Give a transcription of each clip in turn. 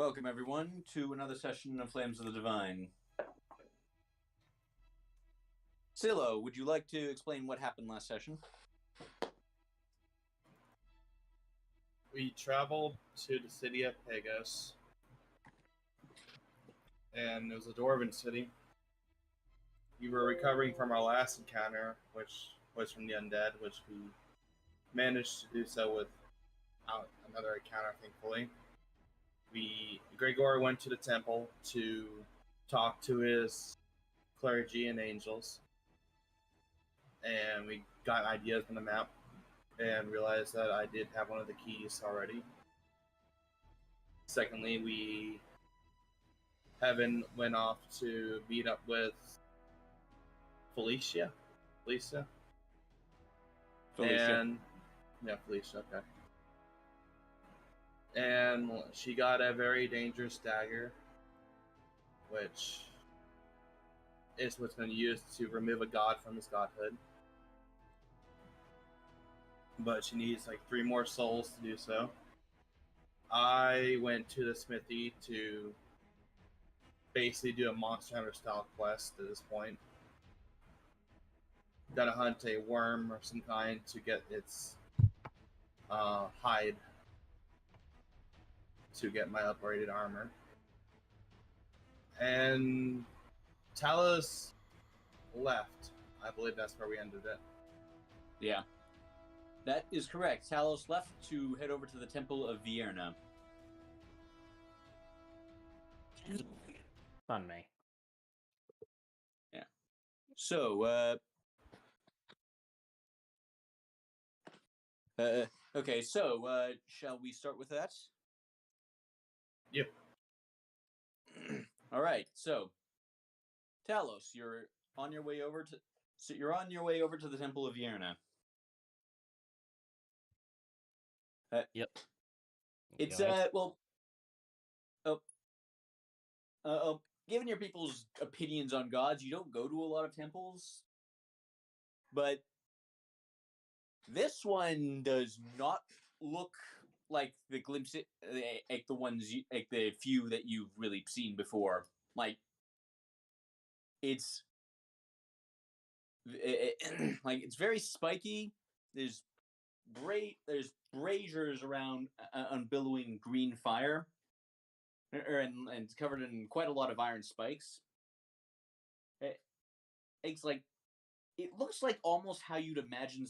Welcome, everyone, to another session of Flames of the Divine. Silo, would you like to explain what happened last session? We traveled to the city of Pagos, and it was a dwarven city. We were recovering from our last encounter, which was from the undead, which we managed to do so without another encounter, thankfully. Gregor went to the temple to talk to his clergy and angels, and we got ideas on the map and realized that I did have one of the keys already. Secondly, Heaven went off to meet up with Felicia. And yeah, Felicia, okay. And she got a very dangerous dagger, which is what's been used to remove a god from his godhood. But she needs like 3 more souls to do so. I went to the smithy to basically do a Monster Hunter style quest at this point. Gotta hunt a worm or some kind to get its hide to get my upgraded armor. And Talos left. I believe that's where we ended it. Yeah. That is correct. Talos left to head over to the Temple of Vierna. On me. Yeah. So, okay, so, shall we start with that? Yep. All right, so, Talos, you're on your way over to the Temple of Vierna. Yep. It's given your people's opinions on gods, you don't go to a lot of temples, but this one does not look like the the few that you've really seen before. Like, it's it's very spiky. There's braziers around on billowing green fire, and it's covered in quite a lot of iron spikes. It's like, it looks like almost how you'd imagine.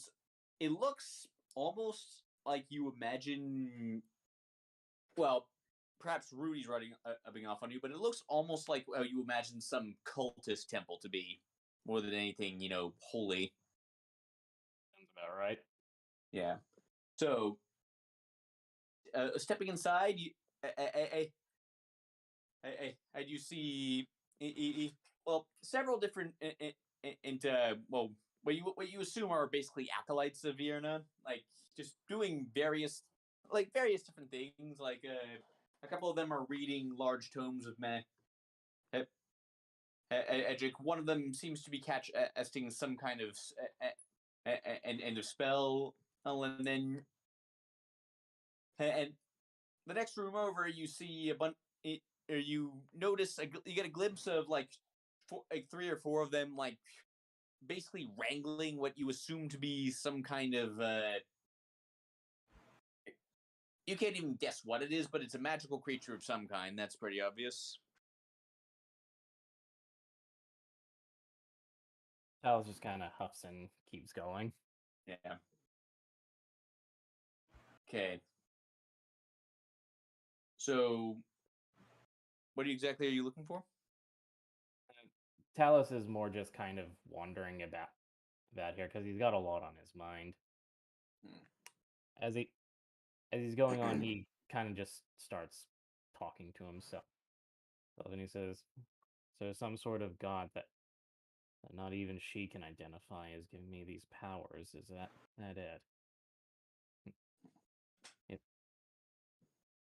It looks almost like you imagine. Well, perhaps Rudy's rubbing off on you, but it looks almost like how you imagine some cultist temple to be, more than anything, holy. Sounds about right. Yeah. So, stepping inside, you see, several different, what you assume are basically acolytes of Vierna, like just doing various different things. Like a couple of them are reading large tomes of magic. One of them seems to be casting some kind of end of spell, and then and the next room over, you see a bunch. You notice you get a glimpse of like 3 or 4 of them, like basically wrangling what you assume to be some kind of. You can't even guess what it is, but it's a magical creature of some kind. That's pretty obvious. Talos just kind of huffs and keeps going. Yeah. Okay. So, what exactly are you looking for? Talos is more just kind of wandering about here because he's got a lot on his mind. As he's going on, he kind of just starts talking to himself. And he says, "So some sort of god that not even she can identify as giving me these powers. Is that it?"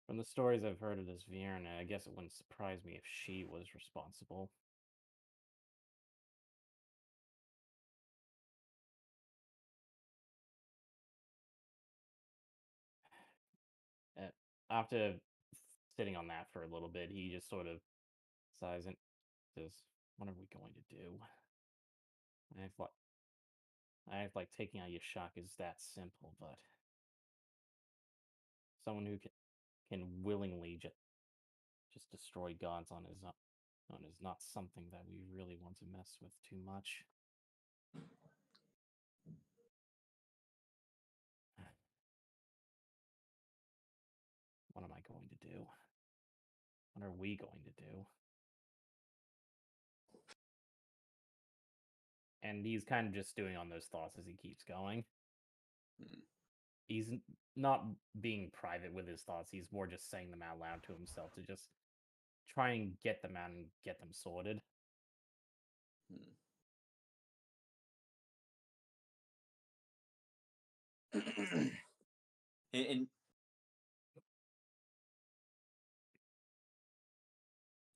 From the stories I've heard of this Vierna, I guess it wouldn't surprise me if she was responsible. After sitting on that for a little bit, he just sort of sighs and says, "What are we going to do?" I act like taking out your shock is that simple, but someone who can willingly just destroy gods on his own is not something that we really want to mess with too much. What am I going to do? What are we going to do? And he's kind of just stewing on those thoughts as he keeps going. He's not being private with his thoughts. He's more just saying them out loud to himself to just try and get them out and get them sorted. and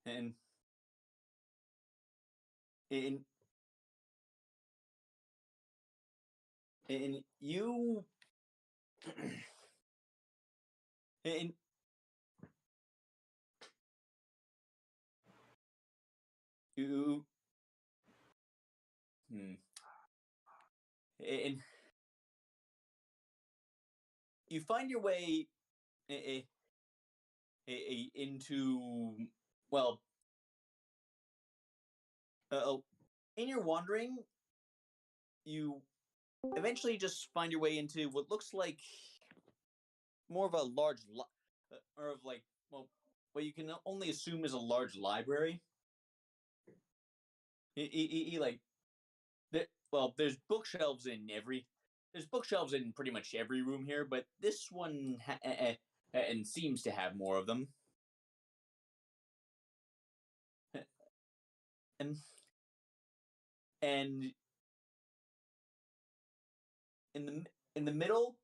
and and you and you and you find your way into, well, in your wandering, you eventually just find your way into what looks like more of a large or of like, well, what you can only assume is a large library. Like, well, there's bookshelves in pretty much every room here, but this one and seems to have more of them. And and in the middle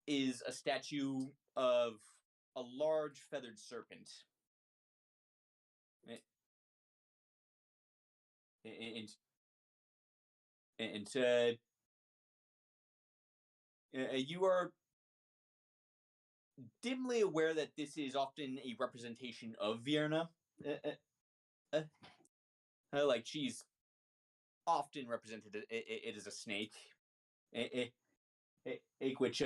is a statue of a large feathered serpent. And you are dimly aware that this is often a representation of Vierna. Like, she's often represented it as a snake, which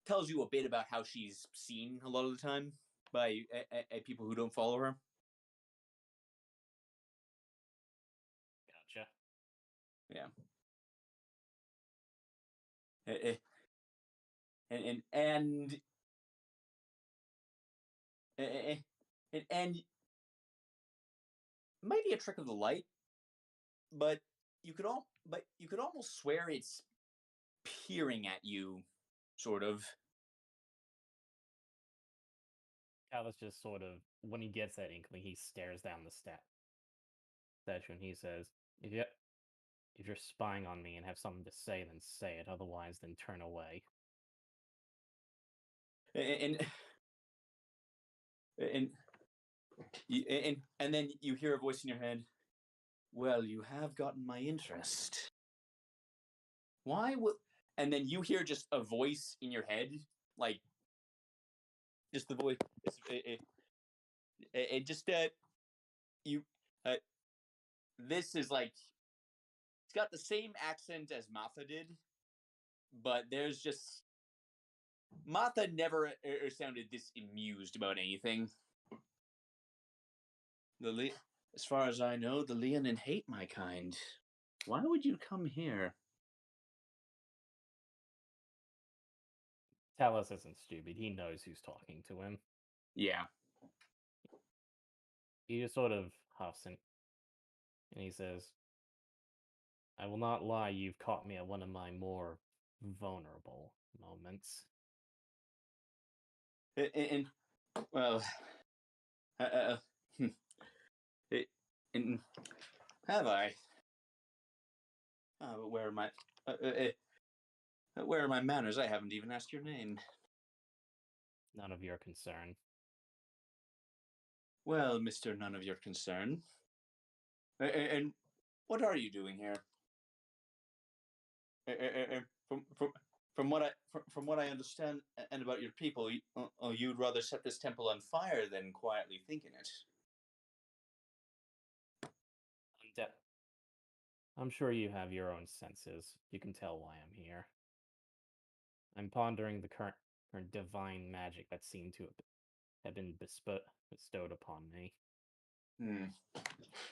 tells you a bit about how she's seen a lot of the time by people who don't follow her. Gotcha. Yeah. And it might be a trick of the light, but you could almost swear it's peering at you, sort of. Callus just sort of, when he gets that inkling, he stares down the statue and he says, if you're spying on me and have something to say, then say it. Otherwise, then turn away. And then you hear a voice in your head. Well, you have gotten my interest. Why would? And then you hear just a voice in your head, like just the voice. It just you. This is like, it's got the same accent as Martha did, but there's just, Martha never sounded this amused about anything. As far as I know, the Leonin hate my kind. Why would you come here? Talos isn't stupid. He knows who's talking to him. Yeah. He just sort of huffs and he says, I will not lie, you've caught me at one of my more vulnerable moments. And well, have I? Where are my where are my manners? I haven't even asked your name. None of your concern. Well, Mr. None of your concern. And what are you doing here? from what I understand and about your people, you'd rather set this temple on fire than quietly think in it. I'm sure you have your own senses. You can tell why I'm here. I'm pondering the current divine magic that seemed to have been bestowed upon me.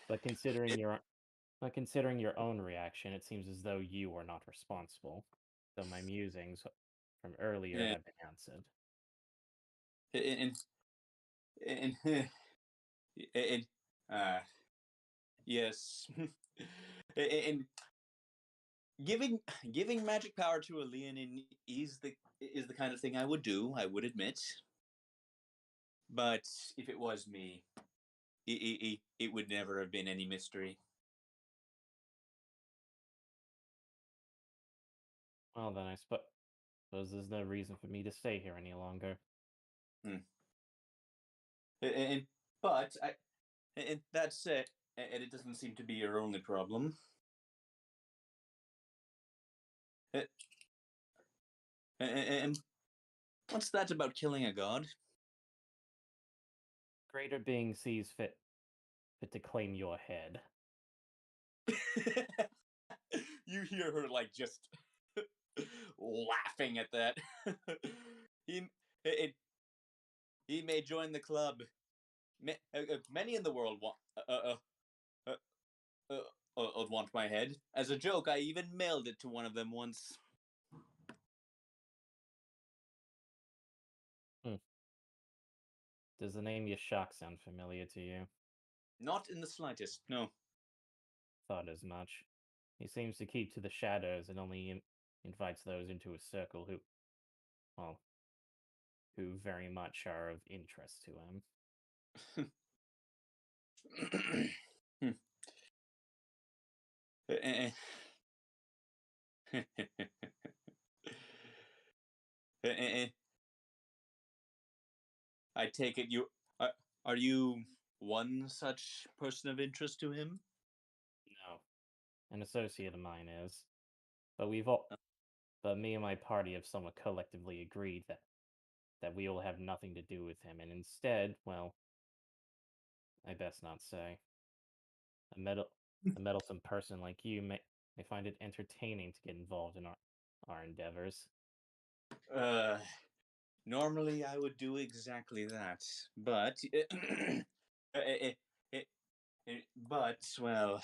But considering your own reaction, it seems as though you are not responsible. So my musings from earlier have been answered. And yes, and giving magic power to a Leonin is the kind of thing I would do. I would admit, but if it was me, it would never have been any mystery. Well, then I suppose there's no reason for me to stay here any longer. But that's it. And it doesn't seem to be your only problem. And what's that about killing a god? Greater being sees fit to claim your head. You hear her like just laughing at that. he may join the club. Many in the world want my head. As a joke, I even mailed it to one of them once. Does the name Yashak sound familiar to you? Not in the slightest, no. Thought as much. He seems to keep to the shadows and only invites those into his circle who very much are of interest to him. I take it are you one such person of interest to him? No, an associate of mine is, but me and my party have somewhat collectively agreed that we will have nothing to do with him, and instead, well, I best not say. A meddlesome person like you may find it entertaining to get involved in our endeavors. Normally I would do exactly that, but well,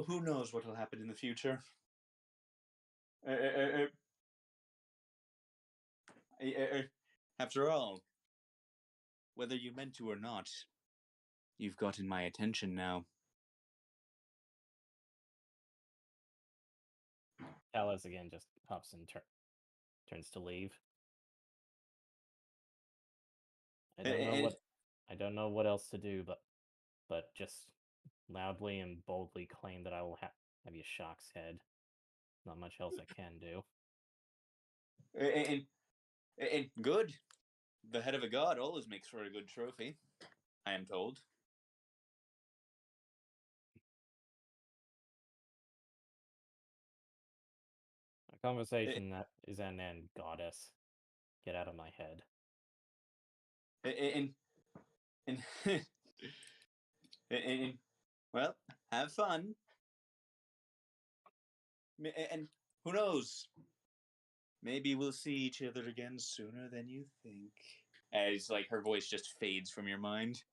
who knows what will happen in the future? After all, whether you meant to or not, you've gotten my attention now. Alice again just hops and turns to leave. I don't know what else to do, but just loudly and boldly claim that I will have Yashak's head. Not much else I can do. And good. The head of a god always makes for a good trophy, I am told. A conversation that is an end, goddess. Get out of my head. And well, have fun. And who knows? Maybe we'll see each other again sooner than you think. As like her voice just fades from your mind.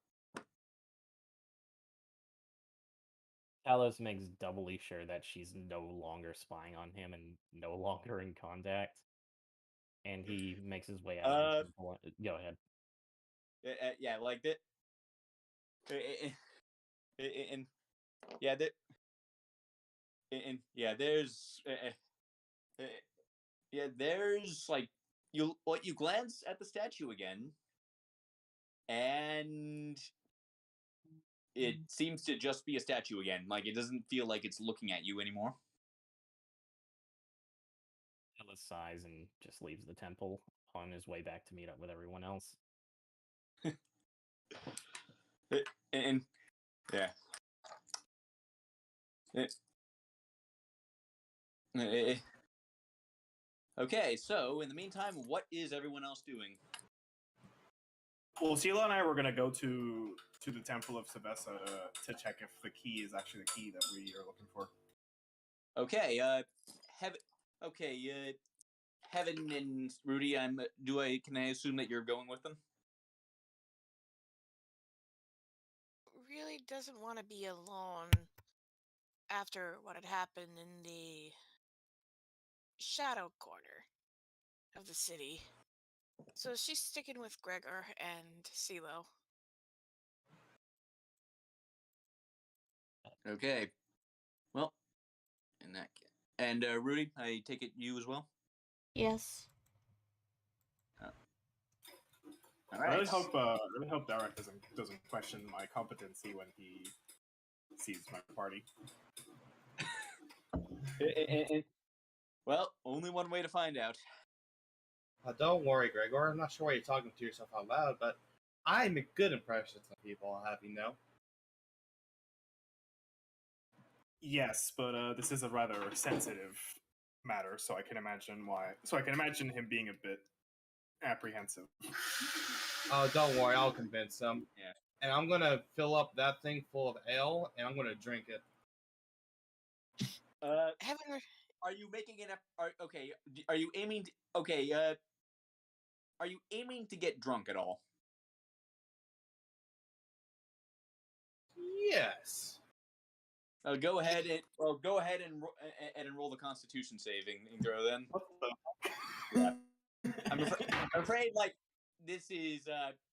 Talos makes doubly sure that she's no longer spying on him and no longer in contact. And he makes his way out of the temple. Go ahead. Yeah, like that. And yeah, that. And yeah, there's like you glance at the statue again, and it seems to just be a statue again. Like it doesn't feel like it's looking at you anymore. Talos sighs and just leaves the temple on his way back to meet up with everyone else. And Yeah. Okay, so in the meantime, what is everyone else doing? Well, Sheila and I were gonna go to the Temple of Sabessa to check if the key is actually the key that we are looking for. Okay, Heaven. Okay, Heaven and Rudy. Can I assume that you're going with them? Really doesn't want to be alone after what had happened in the shadow corner of the city. So she's sticking with Gregor and CeeLo. Okay. Well, in that case. And Rudy, I take it you as well? Yes. All right. I really hope Derek doesn't question my competency when he sees my party. Well, only one way to find out. Don't worry, Gregor. I'm not sure why you're talking to yourself out loud, but I make good impressions on people, I'll have you know. Yes, but this is a rather sensitive matter, so I can imagine why. So I can imagine him being a bit apprehensive. Oh, don't worry, I'll convince him. Yeah. And I'm gonna fill up that thing full of ale, and I'm gonna drink it. Heaven, Are you making it? Okay. Are you aiming? Are you aiming to get drunk at all? Yes. Go ahead and roll the Constitution saving throw then. What Yeah. I'm afraid like this is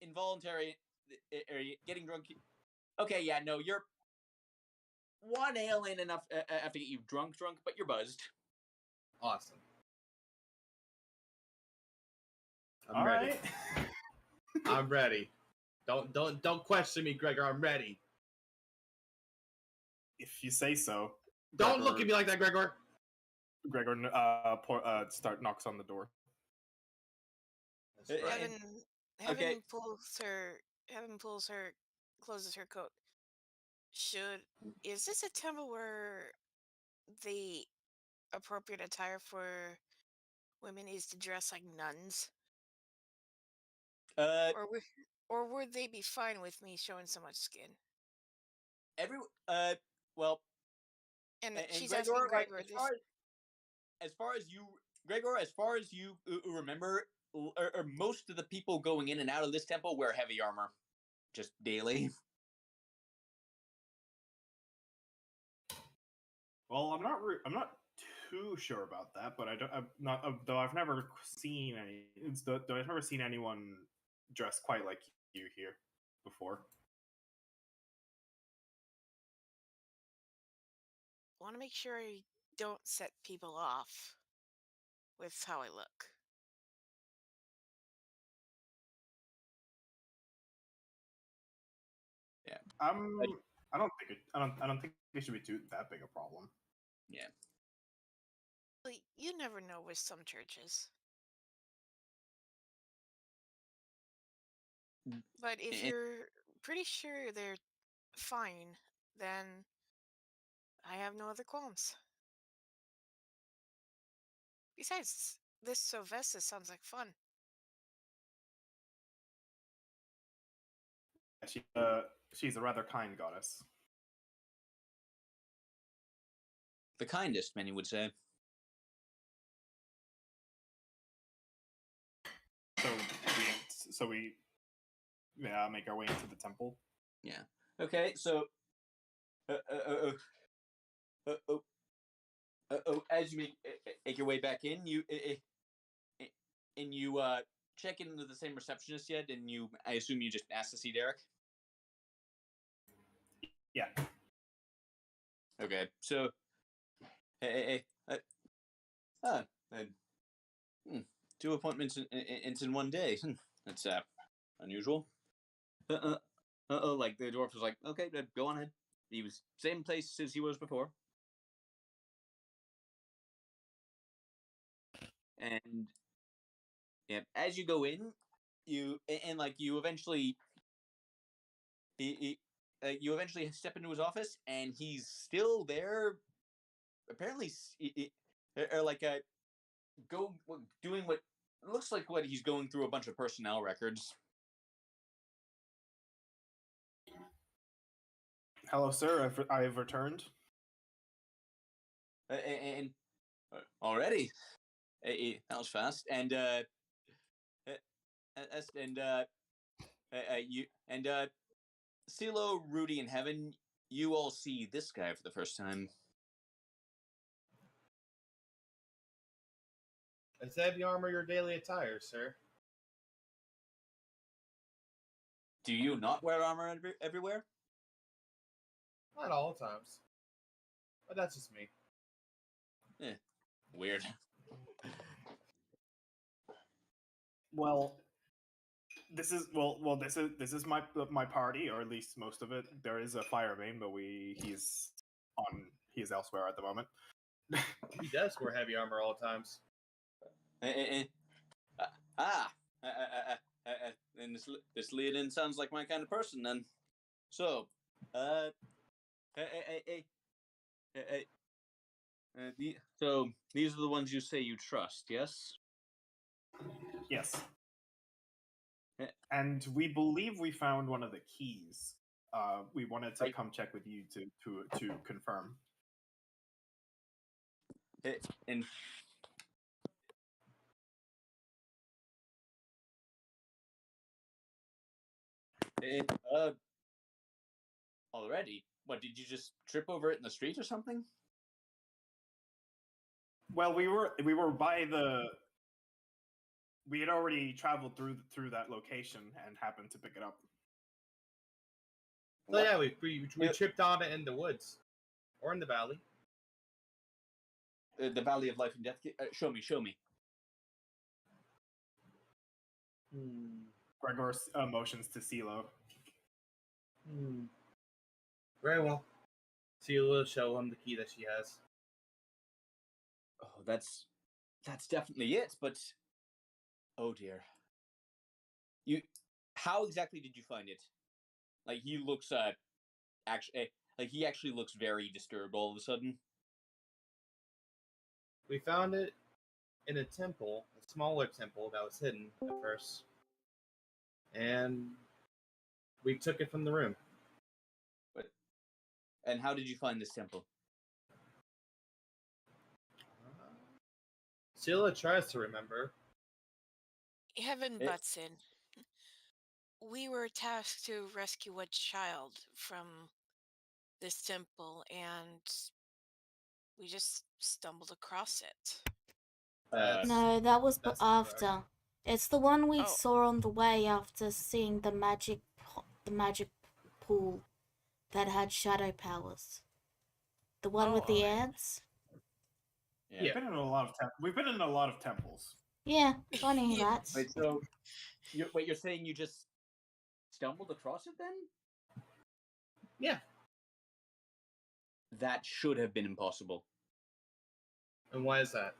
involuntary. Are you getting drunk? Okay, yeah, no, you're one ale in enough to get you drunk, but you're buzzed. Awesome. I'm All ready. right. I'm ready. Don't question me, Gregor. I'm ready. If you say so. Don't look at me like that, Gregor. Gregor knocks on the door. That's right. Heaven Okay. pulls her, closes her coat. Is this a temple where the appropriate attire for women is to dress like nuns? Or would they be fine with me showing so much skin? Well, And she's Gregor, asking like, Gregor as far as you, Gregor, as far as you remember, or most of the people going in and out of this temple wear heavy armor, just daily. Well, I'm not too sure about that, but though I've never seen I've never seen anyone dressed quite like you here before. want to make sure I don't set people off with how I look. Yeah. I don't think it should be that big a problem. Yeah. Well, you never know with some churches. But if you're pretty sure they're fine, then I have no other qualms. Besides, this Sylvester sounds like fun. She's a rather kind goddess. The kindest, many would say. So we make our way into the temple. Yeah. Okay. So, as you make your way back in, you check into the same receptionist yet, and I assume you just asked to see Derek. Yeah. Okay. So, two appointments in one day. That's unusual. Like the dwarf was like, okay, go on ahead. He was same place as he was before. And yeah, as you go in, you eventually you eventually step into his office, and he's still there. Apparently, or like doing what looks like what he's going through a bunch of personnel records. Hello, sir. I've returned. And already, that was fast. And you and CeeLo, Rudy, and Heaven, you all see this guy for the first time. Is heavy armor your daily attire, sir? Do you not wear armor everywhere? Not all the times. But that's just me. Weird. Well, this is my party, or at least most of it. There is a Firebane, but he's elsewhere at the moment. He does wear heavy armor all the times. And this lead-in sounds like my kind of person then. So, so these are the ones you say you trust, yes? Yes. And we believe we found one of the keys. We wanted to come check with you to confirm. And already? What, did you just trip over it in the street or something? Well, we were by the. We had already traveled through that location and happened to pick it up. So yeah, we tripped on it in the woods, or in the valley. The Valley of Life and Death. Show me. Gregor motions to CeeLo. Very well. CeeLo will show him the key that she has. Oh, that's definitely it. But oh dear. How exactly did you find it? Like he looks he actually looks very disturbed all of a sudden. We found it in a temple, a smaller temple that was hidden at first, and we took it from the room. And how did you find this temple? CeeLo tries to remember. Heaven butts in. We were tasked to rescue a child from this temple, and we just stumbled across it. No, that was that's after. incorrect. It's the one we Oh. saw on the way after seeing the magic pool that had shadow powers. The one with the alright. ants. Yeah. We've been in a lot of temples. Yeah, funny Yeah. that. Wait, so you're saying you just stumbled across it then? Yeah. That should have been impossible. And why is that?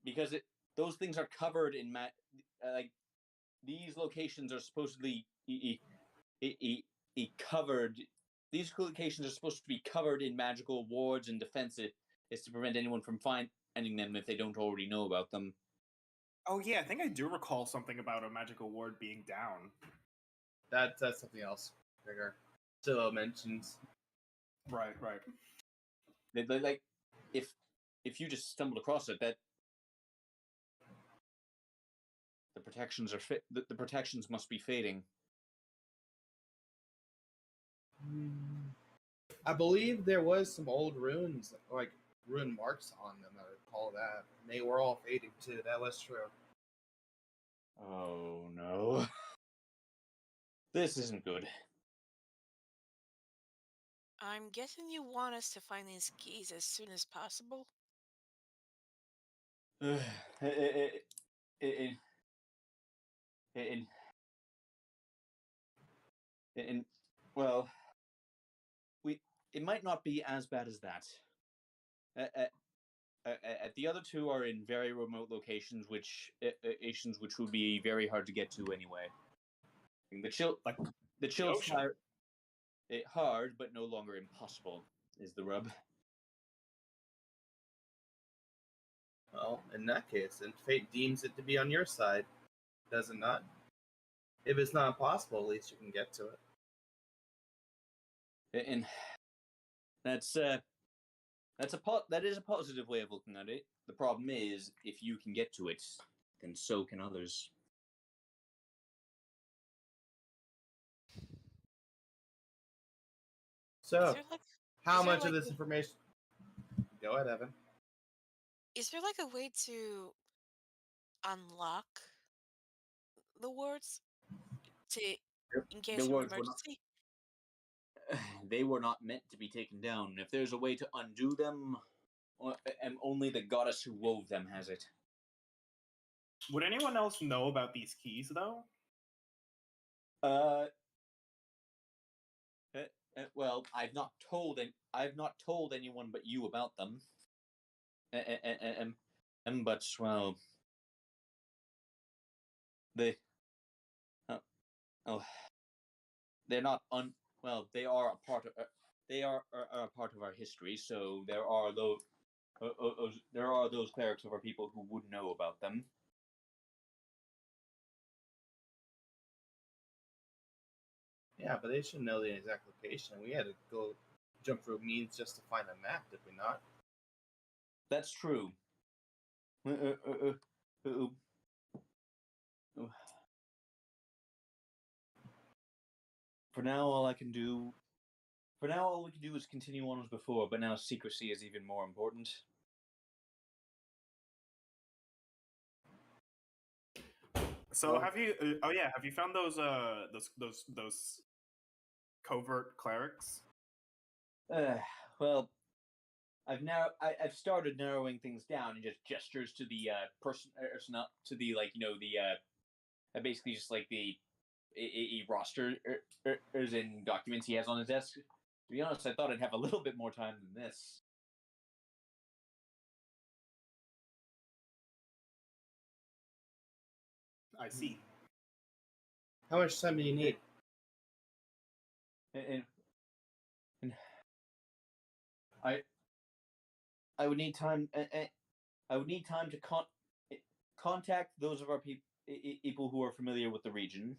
Because those things are covered in like these locations are supposedly covered. These locations are supposed to be covered in magical wards and defenses to prevent anyone from finding them if they don't already know about them. Oh yeah, I think I do recall something about a magical ward being down. That's something else. Bigger. CeeLo mentions. Right. Like if you just stumbled across it, that the protections are the protections must be fading. I believe there was some old runes, like rune marks on them. I recall that. And they were all fading too. That was true. Oh no. This isn't good. I'm guessing you want us to find these keys as soon as possible? Well, it might not be as bad as that. The other two are in very remote locations, which would be very hard to get to anyway. The chilled ocean. fire. Hard, but no longer impossible, is the rub. Well, in that case, then fate deems it to be on your side, does it not? If it's not impossible, at least you can get to it. And that is a positive way of looking at it. The problem is, if you can get to it, then so can others. So, how is there much of like this information? Go ahead, Evan. Is there like a way to unlock the words in case The of words were not. emergency? They were not meant to be taken down. If there's a way to undo them, only the goddess who wove them has it. Would anyone else know about these keys, though? Well, I've not told anyone but you about them. But well, they, they're not well. They are a part of. They are a part of our history. So there are those clerics of our people who would know about them. Yeah, but they should know the exact location. We had to go jump through means just to find a map, did we not? That's true. For now, all we can do is continue on as before. But now secrecy is even more important. So have you? Have you found those covert clerics? Well, I've started narrowing things down and just gestures to the personnel to the basically just like the a roster is in documents he has on his desk. To be honest, I thought I'd have a little bit more time than this. I see. How much time do you need? And I would need time. I would need time to contact those of our people who are familiar with the region,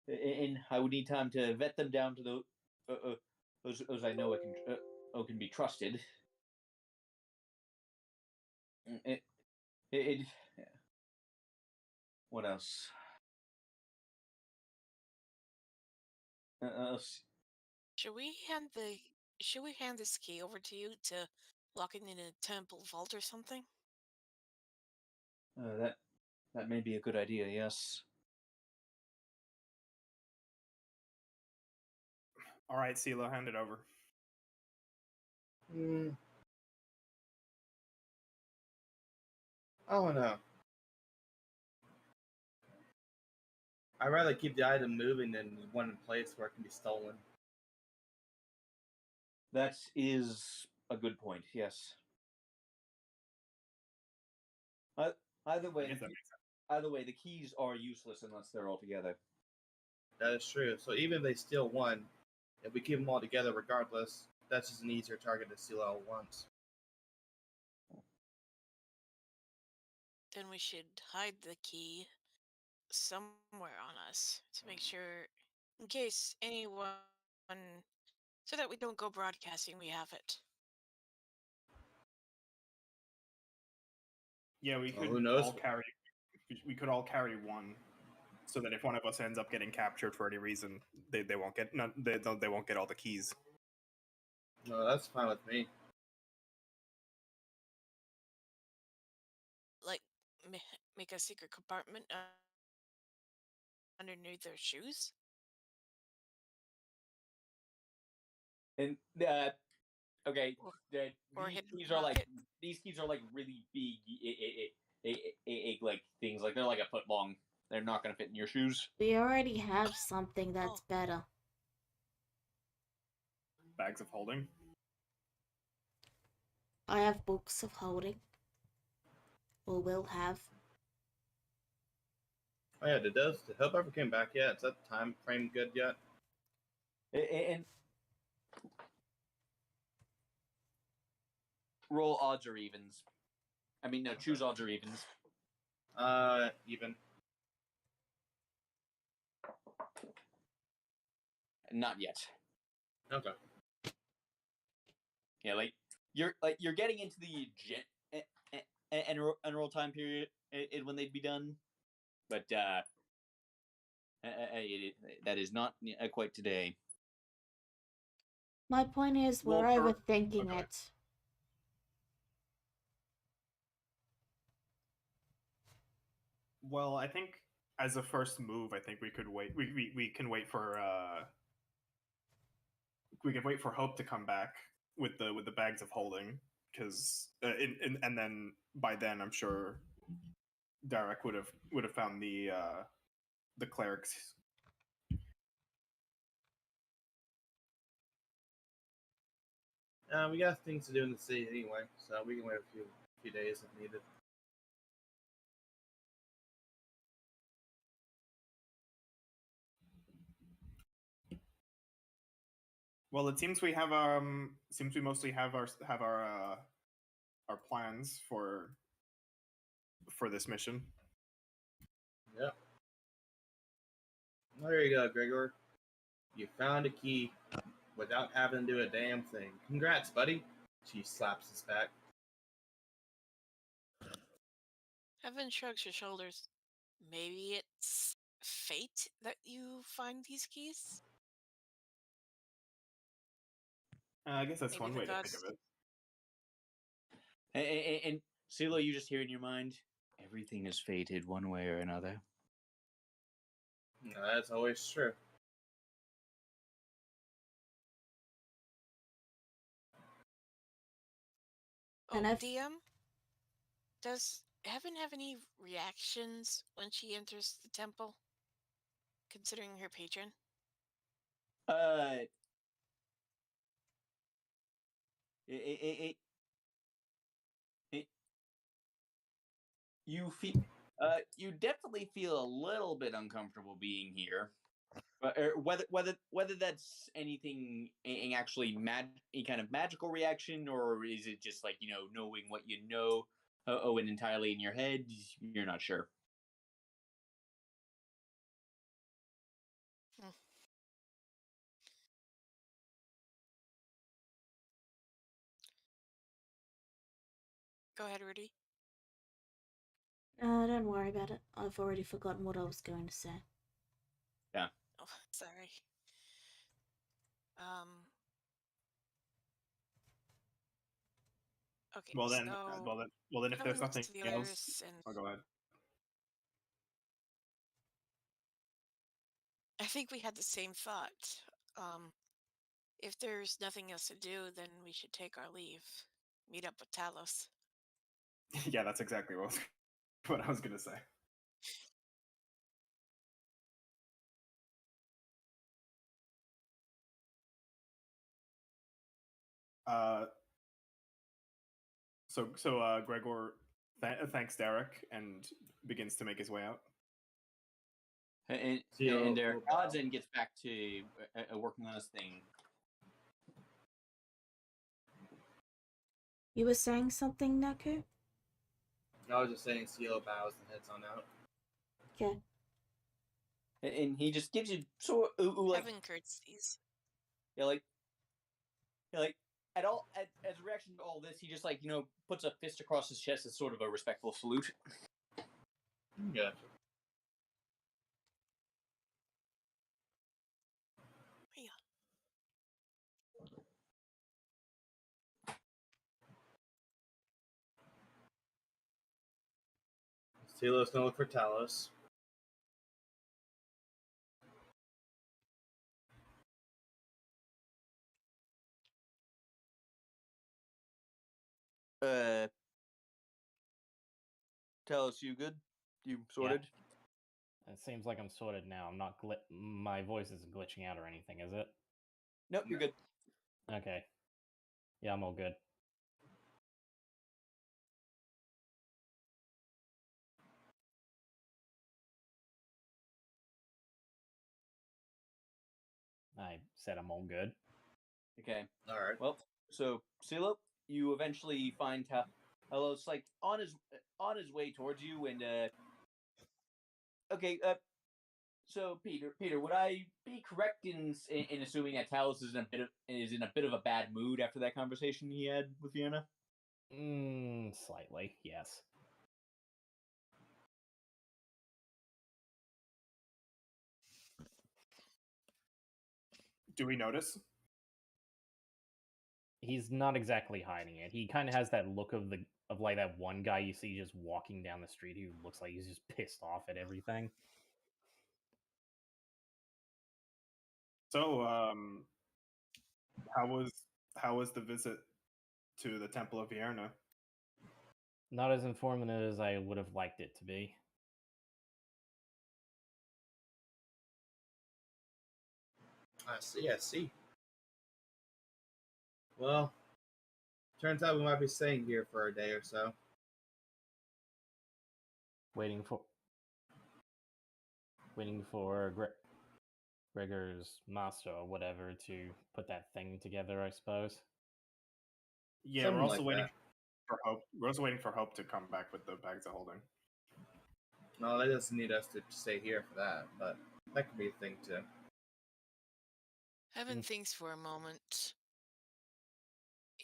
and I would need time to vet them down to those I know can be trusted. What else? Should we hand this key over to you to lock it in a temple vault or something? That may be a good idea. Yes. All right, CeeLo, hand it over. I don't know. I'd rather keep the item moving than one in place where it can be stolen. That is a good point. Yes. Either way, the keys are useless unless they're all together. That is true. So even if they steal one, if we keep them all together regardless, that's just an easier target to steal all at once. Then we should hide the key somewhere on us to make sure, in case anyone, so that we don't go broadcasting we have it. Yeah, we could who knows? We could all carry one, so that if one of us ends up getting captured for any reason, they won't get they won't get all the keys. No, that's fine with me. Like, make a secret compartment underneath their shoes? And okay, these keys are like really big, like things like they're like a foot long. They're not gonna fit in your shoes. We already have something that's better. Bags of holding. I have books of holding. Or will have. Oh yeah, did Hope ever came back yet? Is that time frame good yet? And roll odds or evens. I mean, no, choose odds or evens. Even. Not yet. Okay. Yeah, you're getting into the enroll time period when they'd be done, but that is not quite today. My point is, we're overthinking it. Well, I think as a first move, I think we could wait. We can wait for we can wait for Hope to come back with the bags of holding, because and then by then I'm sure Derek would have found the clerics. We got things to do in the city anyway, so we can wait a few days if needed. Well, it seems we mostly have our plans for this mission. Yep. Well, there you go, Gregor. You found a key without having to do a damn thing. Congrats, buddy. She slaps his back. Evan shrugs her shoulders. Maybe it's fate that you find these keys? I guess that's Maybe one the way to think gods- of And it. CeeLo, you just hear in your mind, everything is fated one way or another. No, that's always true. Oh, And I've- DM? Does Heaven have any reactions when she enters the temple? Considering her patron? You definitely feel a little bit uncomfortable being here. But whether that's anything actually any kind of magical reaction, or is it just like knowing what you know, and entirely in your head, you're not sure. Go ahead, Rudy. Don't worry about it. I've already forgotten what I was going to say. Yeah. Oh, sorry. Okay. Well then, if Heaven there's looks nothing to the else, others and I'll go ahead. I think we had the same thought. If there's nothing else to do, then we should take our leave. Meet up with Talos. Yeah, that's exactly what I was gonna say. So Gregor thanks Derek and begins to make his way out. And Derek nods and gets back to working on his thing. You were saying something, Naku? I was just saying Cielo bows and heads on out. Okay. And he just gives you sort of like Heaven curtsies. like as a reaction to all this, he just puts a fist across his chest as sort of a respectful salute. Gotcha. Cielo's gonna look for Talos. Talos, you good? You sorted? Yeah. It seems like I'm sorted now. I'm not my voice isn't glitching out or anything, is it? Nope, you're good. Okay. Yeah, I'm all good. I said I'm all good. Okay. All right. Well, so Silo, you eventually find Talos like on his way towards you, and okay. So Peter, would I be correct in assuming that Talos is in a bit of a bad mood after that conversation he had with Vienna? Slightly, yes. Do we notice? He's not exactly hiding it. He kind of has that look of like that one guy you see just walking down the street who looks like he's just pissed off at everything. So, how was the visit to the Temple of Vierna? Not as informative as I would have liked it to be. I see. I see. Well, turns out we might be staying here for a day or so. Waiting for Gregor's master or whatever to put that thing together, I suppose. Yeah, Something we're also like waiting that. for Hope. We're also waiting for Hope to come back with the bags of holding. No, they doesn't need us to stay here for that, but that could be a thing too. Evan thinks for a moment.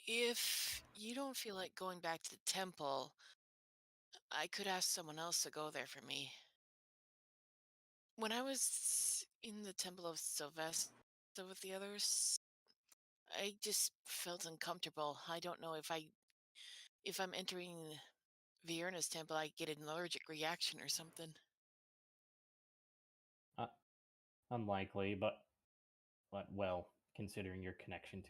If you don't feel like going back to the temple, I could ask someone else to go there for me. When I was in the Temple of Sylvester with the others, I just felt uncomfortable. I don't know if I'm entering Vierna's temple, I get an allergic reaction or something. Unlikely, but well, considering your connection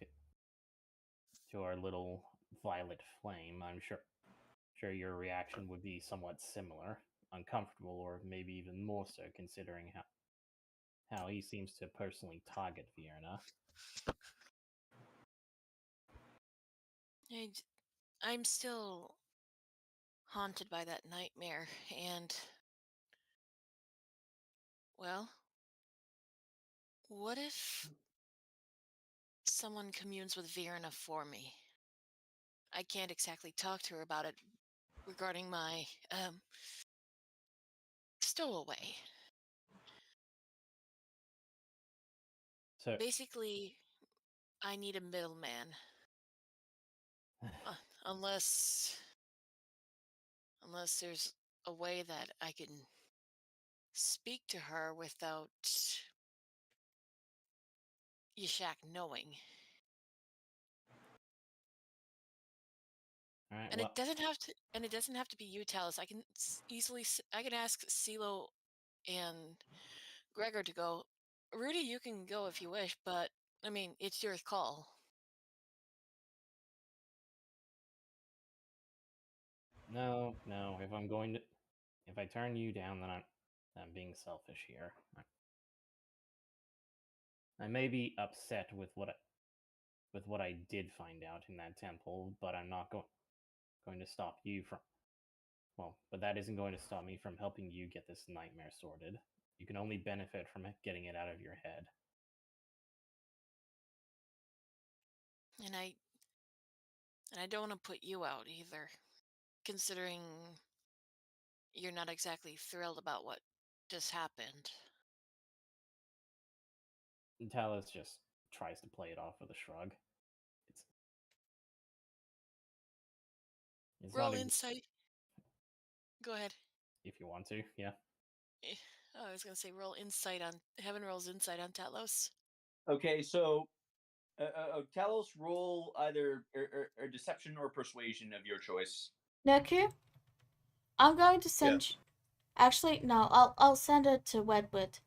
to our little violet flame, I'm sure your reaction would be somewhat similar, uncomfortable, or maybe even more so, considering how he seems to personally target Vienna. I'm still haunted by that nightmare, and well, what if someone communes with Vierna for me? I can't exactly talk to her about it regarding my stowaway. So Basically, I need a middleman. Unless there's a way that I can speak to her without Yashak knowing. all right, And well, it doesn't have to be you, Talus. I can I can ask CeeLo and Gregor to go. Rudy, you can go if you wish, but I mean, it's your call. no. If I turn you down, then I'm being selfish here. I may be upset with what I did find out in that temple, but I'm not going to stop you from. Well, but that isn't going to stop me from helping you get this nightmare sorted. You can only benefit from getting it out of your head. And I don't want to put you out either, considering you're not exactly thrilled about what just happened. And Talus just tries to play it off with a shrug. It's Roll not insight. Go ahead. if you want to, yeah. Oh, I was gonna say roll insight on Heaven rolls insight on Talos. Okay, so Talos, roll either deception or persuasion of your choice. Noku, I'm going to send. Yes. Actually, no. I'll send it to Wedwood.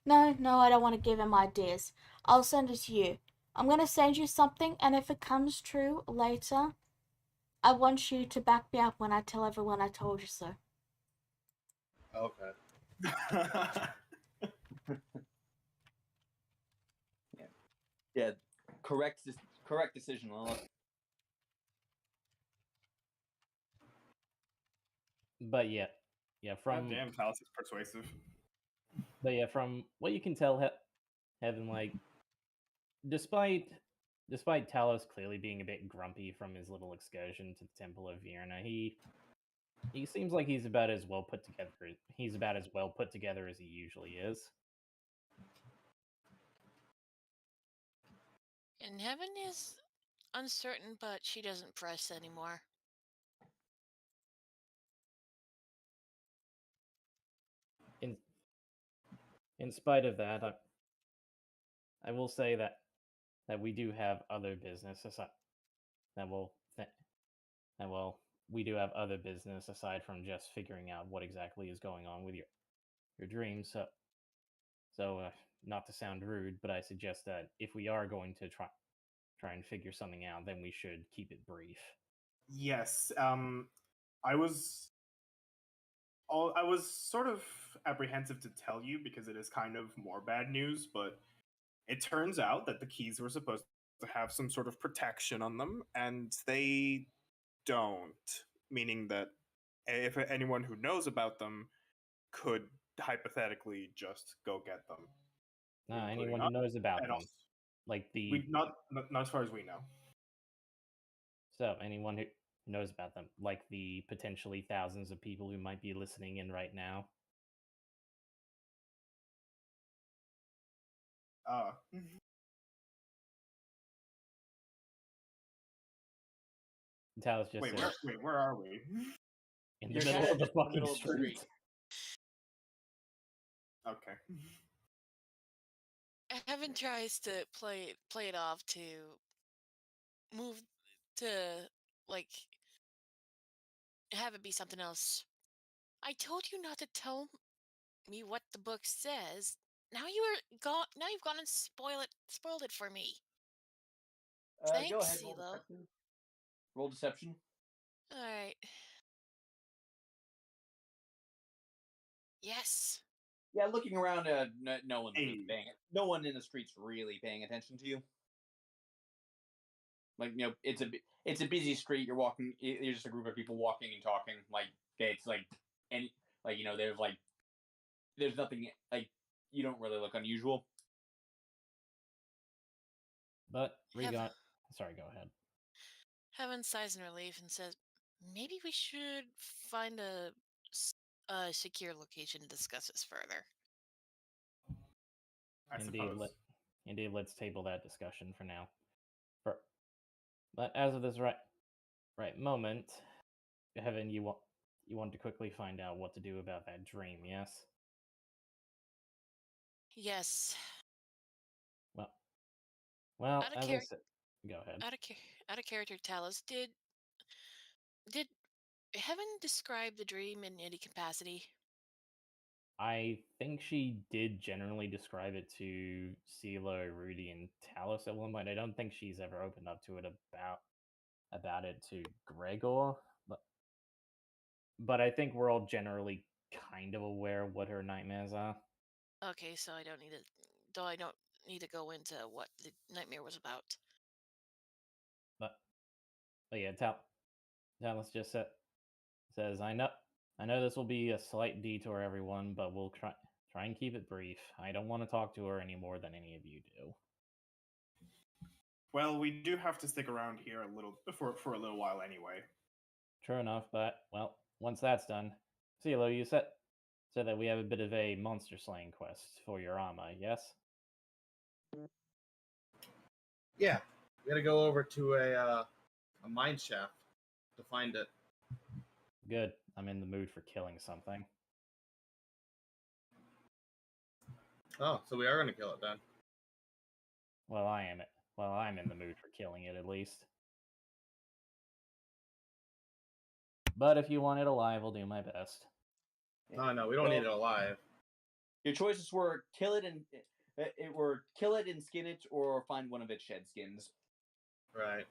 No, I don't want to give him ideas. I'll send it to you. I'm going to send you something, and if it comes true later, I want you to back me up when I tell everyone I told you so. Okay. Yeah, correct decision, Lala. But yeah, God damn, Talus is persuasive. But yeah, from what you can tell, Heaven, like, despite Talos clearly being a bit grumpy from his little excursion to the Temple of Virna, he seems like he's about as well put together. He's about as well put together as he usually is. And Heaven is uncertain, but she doesn't press anymore. In spite of that, I will say that we do have other business aside. We do have other business aside from just figuring out what exactly is going on with your dreams. So, not to sound rude, but I suggest that if we are going to try and figure something out, then we should keep it brief. Yes. I was sort of apprehensive to tell you because it is kind of more bad news, but it turns out that the keys were supposed to have some sort of protection on them, and they don't. Meaning that if anyone who knows about them could hypothetically just go get them. Anyone who knows about them, also, like not as far as we know. So anyone who knows about them, like the potentially thousands of people who might be listening in right now. Talos just said, wait, where are we? In the middle of the fucking street. Okay. Heaven tries to play it off to move to, like, have it be something else. I told you not to tell me what the book says. Now you've gone and spoiled it for me. Thanks, go ahead. CeeLo. Roll deception. All right. Yes. Yeah, looking around, no one's really paying it. No one in the street's really paying attention to you. Like, it's a busy street. You're walking. You're just a group of people walking and talking. Like, it's like, and like, there's nothing, like, you don't really look unusual. But sorry, go ahead. Heaven sighs in relief and says, "Maybe we should find a secure location to discuss this further." Indeed, let's table that discussion for now. But as of this right moment, Heaven, you want to quickly find out what to do about that dream, yes? Yes. Well, as I said, go ahead. Out of character, Talos, did Heaven describe the dream in any capacity? I think she did generally describe it to CeeLo, Rudy, and Talos at one point. I don't think she's ever opened up to it about it to Gregor, but I think we're all generally kind of aware of what her nightmares are. Okay, so I don't need to go into what the nightmare was about. But yeah, Talos just says, I know this will be a slight detour, everyone, but we'll try and keep it brief. I don't want to talk to her any more than any of you do. Well, we do have to stick around here for a little while anyway. True enough, but well, once that's done, CeeLo, you said that we have a bit of a monster slaying quest for your armor, yes? Yeah, we gotta go over to a mine shaft to find it. Good. I'm in the mood for killing something. Oh, so we are gonna kill it then. Well, I'm in the mood for killing it at least. But if you want it alive, I'll do my best. No, we don't need it alive. Your choices were kill it and skin it, or find one of its shed skins. Right.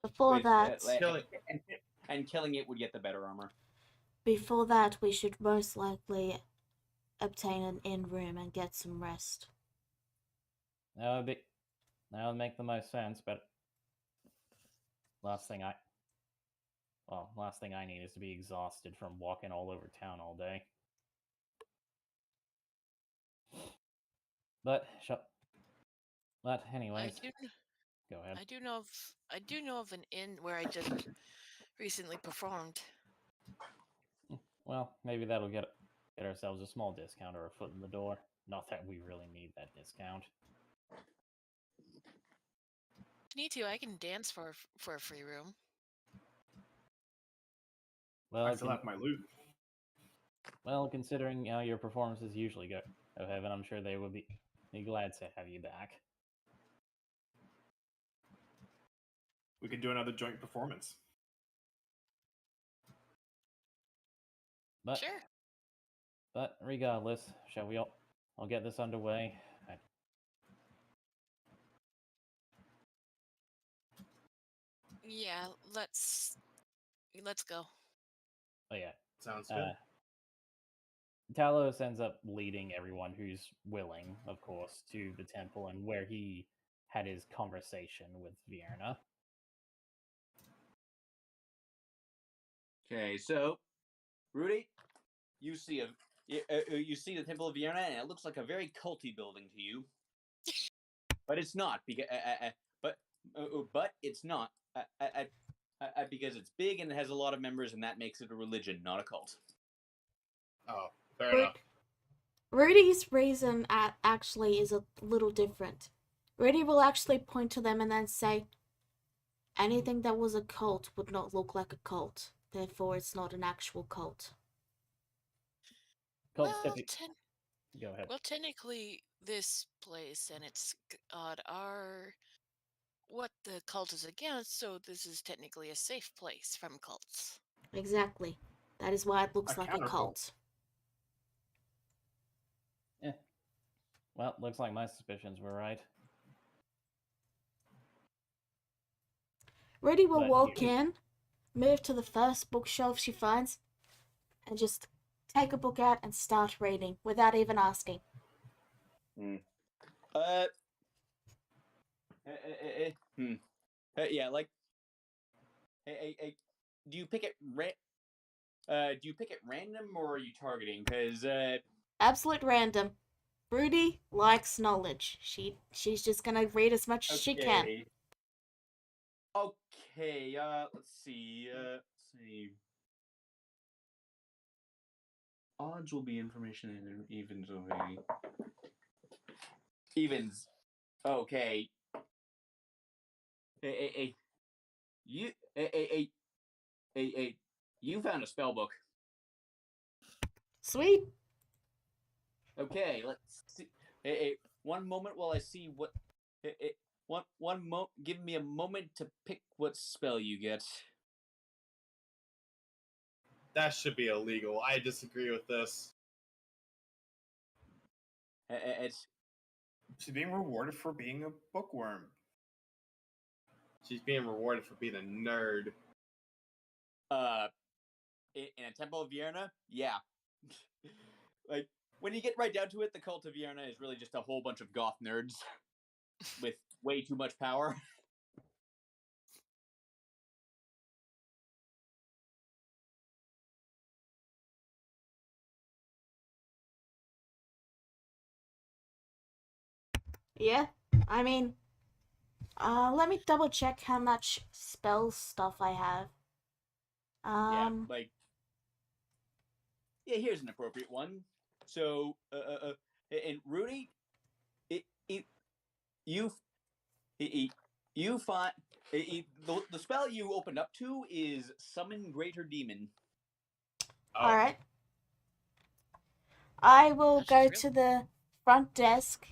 Before that, killing it would get the better armor. Before that, we should most likely obtain an inn room and get some rest. That would make the most sense, but last thing I need is to be exhausted from walking all over town all day. But But anyways, go ahead. I do know of an inn where I just recently performed. Well, maybe that'll get ourselves a small discount or a foot in the door. Not that we really need that discount. If you need to, I can dance for a free room. Well, I still have my loot. Well, considering how your performances usually go, Heaven, I'm sure they would be glad to have you back. We could do another joint performance. But Sure. But regardless, shall we all? I'll get this underway. Yeah, let's go. Oh yeah. Sounds good. Talos ends up leading everyone who's willing, of course, to the temple and where he had his conversation with Vierna. Okay, so Rudy, you see you see the Temple of Vienna, and it looks like a very culty building to you, but it's not because but it's not because it's big and it has a lot of members, and that makes it a religion, not a cult. Oh, fair enough. Rudy's reason actually is a little different. Rudy will actually point to them and then say, anything that was a cult would not look like a cult. Therefore, it's not an actual cult. Cults Well, Go ahead. Well, technically, this place and its god are what the cult is against, so this is technically a safe place from cults. Exactly. That is why it looks like a cult. Yeah. Well, looks like my suspicions were right. Rudy will walk in, move to the first bookshelf she finds, and just take a book out and start reading without even asking. Yeah, like, do you pick it random or are you targeting? Because absolute random. Rudy likes knowledge. She's just gonna read as much as she can. Okay, let's see. Odds will be information and evens will be evens. Okay. Hey, you you found a spell book. Sweet. Okay, let's see. One moment while I see what. Give me a moment to pick what spell you get. That should be illegal. I disagree with this. She's being rewarded for being a bookworm. She's being rewarded for being a nerd. In a Temple of Vierna, yeah. Like, when you get right down to it, the Cult of Vierna is really just a whole bunch of goth nerds with way too much power. Yeah, I mean, let me double check how much spell stuff I have. Yeah, here's an appropriate one. So, and Rudy, you find the spell you opened up to is Summon Greater Demon. Oh. All right. I will go to the front desk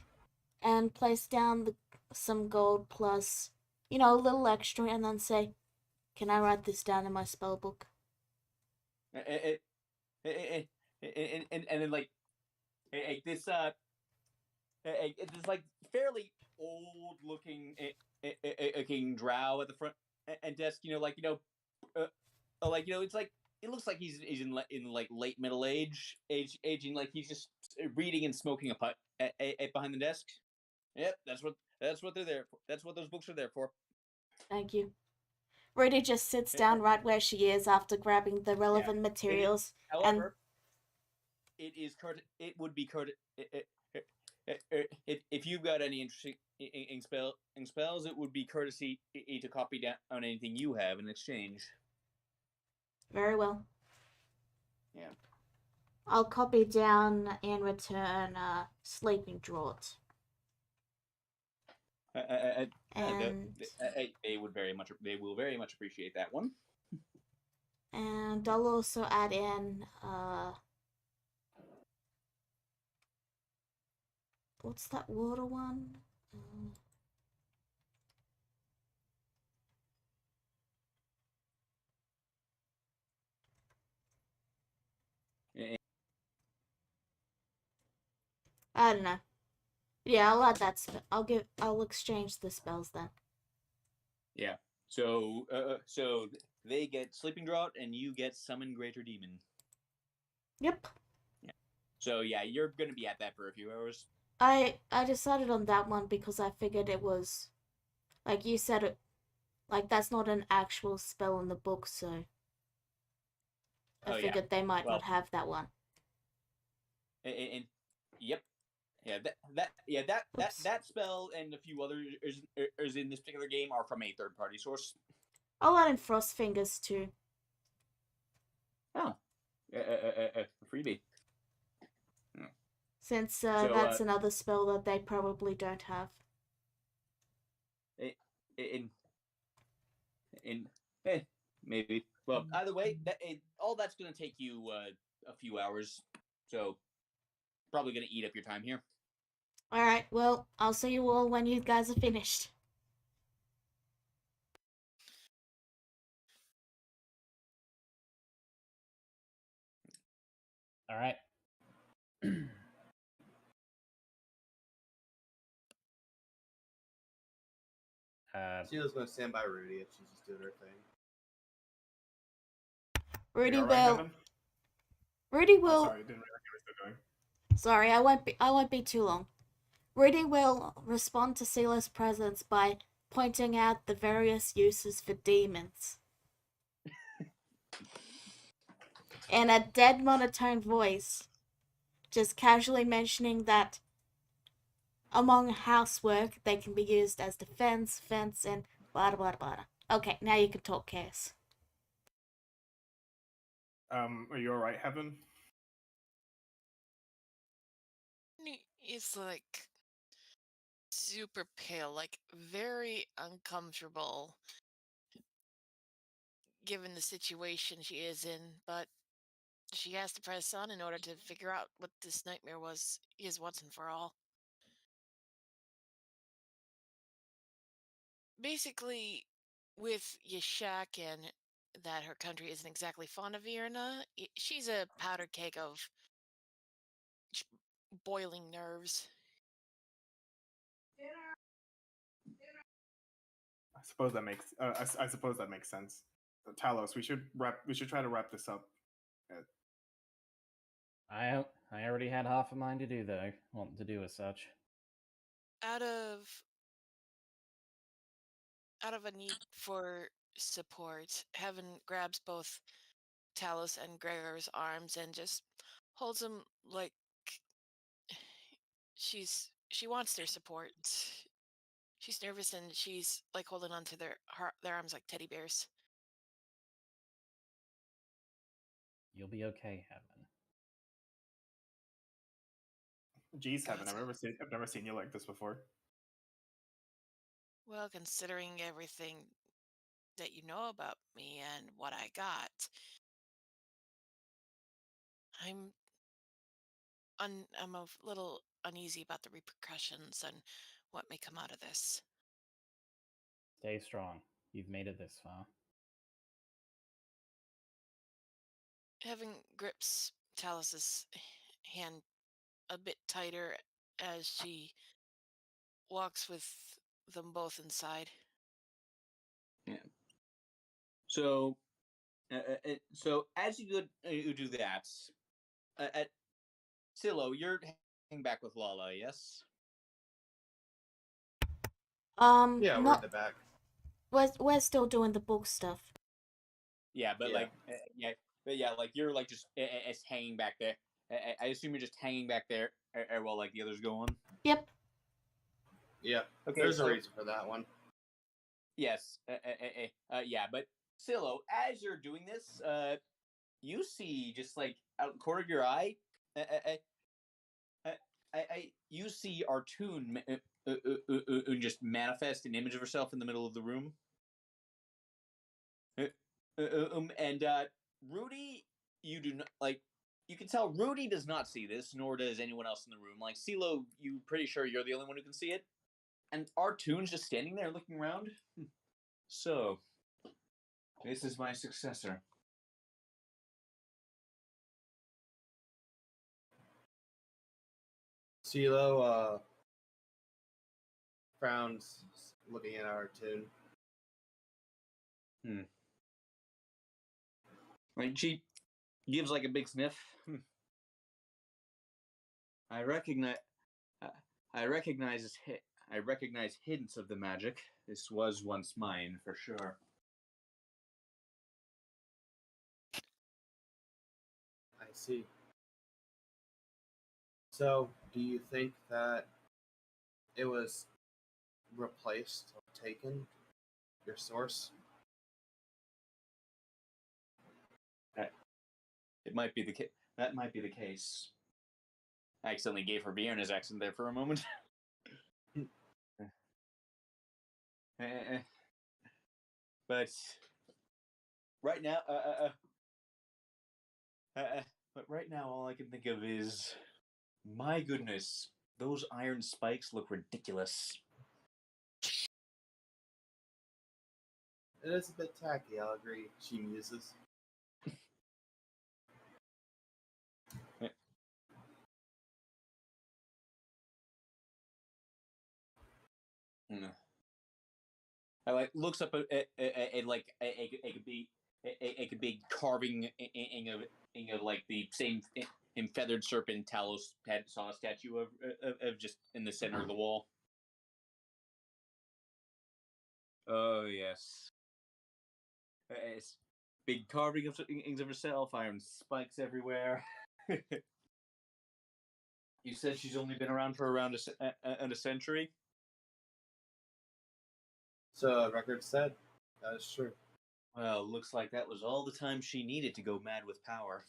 and place down some gold plus, a little extra, and then say, "Can I write this down in my spell book?" And then like this like fairly old looking king drow at the front and desk, it's like it looks like he's in like late middle aging, like he's just reading and smoking a pipe behind the desk. Yep, that's what they're there for. That's what those books are there for. Thank you. Rudy just sits down right where she is after grabbing the relevant materials. However, it would be if you've got any ink spells, it would be courtesy to copy down on anything you have in exchange. Very well. Yeah. I'll copy down in return sleeping draught. And they will very much appreciate that one. And I'll also add in what's that water one? I don't know. Yeah, I'll add that spell. I'll exchange the spells then. Yeah. So they get sleeping draught and you get summon greater demon. Yep. Yeah. So yeah, you're gonna be at that for a few hours. I decided on that one because I figured it was, like you said, like that's not an actual spell in the book, so I figured they might not have that one. And yep. Yeah, that spell and a few others is in this particular game are from a third party source. I'll add in Frost Fingers too. Oh, freebie. Since that's another spell that they probably don't have. Maybe. Well, either way, all that's going to take you a few hours, so probably going to eat up your time here. All right. Well, I'll see you all when you guys are finished. All right. She was going to stand by Rudy if she just did her thing. Rudy right, will. Rudy will. Sorry, didn't realize you were still going. Sorry, I won't be too long. Rudy will respond to Sela's presence by pointing out the various uses for demons. In a dead monotone voice, just casually mentioning that among housework they can be used as defense, fence, and blah blah blah. Okay, now you can talk, Chaos. Are you alright, Heaven? It's like super pale, like very uncomfortable given the situation she is in, but she has to press on in order to figure out what this nightmare is once and for all. Basically, with Yashak and that her country isn't exactly fond of Irna, she's a powder keg of boiling nerves. I suppose that makes. I suppose that makes sense. Talos, we should try to wrap this up. I already had half a mind to do though. Want to do as such. Out of a need for support, Heaven grabs both Talos and Gregor's arms and just holds them like she wants their support. She's nervous and she's like holding on to their arms like teddy bears. You'll be okay, Heaven. Jeez, Heaven, I've never seen you like this before. Well, considering everything that you know about me and what I got, I'm a little uneasy about the repercussions and what may come out of this. Stay strong. You've made it this far. Heaven grips Talos's hand a bit tighter as she walks with them both inside. Yeah. So as you do that, at Silo, you're hanging back with Lala, yes? Yeah, we're at the back. We're still doing the book stuff. Yeah, but like you're like just hanging back there. I assume you're just hanging back there while like the others go on. Yep. Yeah, Okay, there's so, a reason for that one. Yes, yeah, but Silo, as you're doing this, you see just like out the corner of your eye, you see Artoon just manifest an image of herself in the middle of the room. And Rudy, you do not like. You can tell Rudy does not see this, nor does anyone else in the room. Like CeeLo, you pretty sure you're the only one who can see it. And Artoon's just standing there looking around. So, this is my successor. CeeLo frowns, looking at Artoon. Like she gives like a big sniff. I recognize hints of the magic. This was once mine, for sure. I see. So, do you think that it was replaced or taken? Your source? It might be the case. That might be the case. I accidentally gave her Bjorn's accent there for a moment. But right now, all I can think of is, my goodness, those iron spikes look ridiculous. It is a bit tacky, I'll agree, she muses. I like looks up at like it could be carving of like the same feathered serpent Talos saw a statue of just in the center of the wall. Oh yes, it's big carving of things of herself, iron spikes everywhere. You said she's only been around for around a century. So, record said, that is true. Well, looks like that was all the time she needed to go mad with power.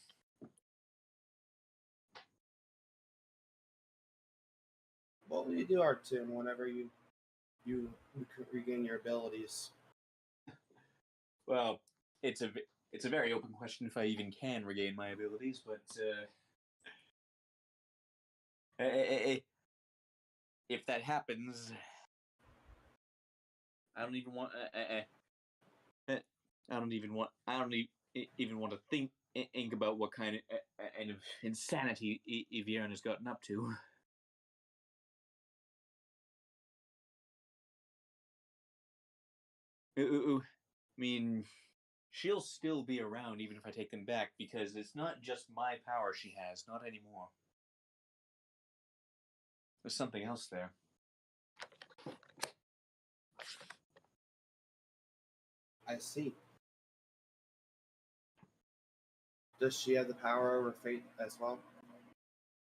What will you do, Artoon, whenever you regain your abilities? Well, it's a very open question if I even can regain my abilities, but if that happens, I don't even want. I don't even want to think about what kind of insanity Evian has gotten up to. I mean, she'll still be around even if I take them back, because it's not just my power she has, not anymore. There's something else there. I see. Does she have the power over fate as well?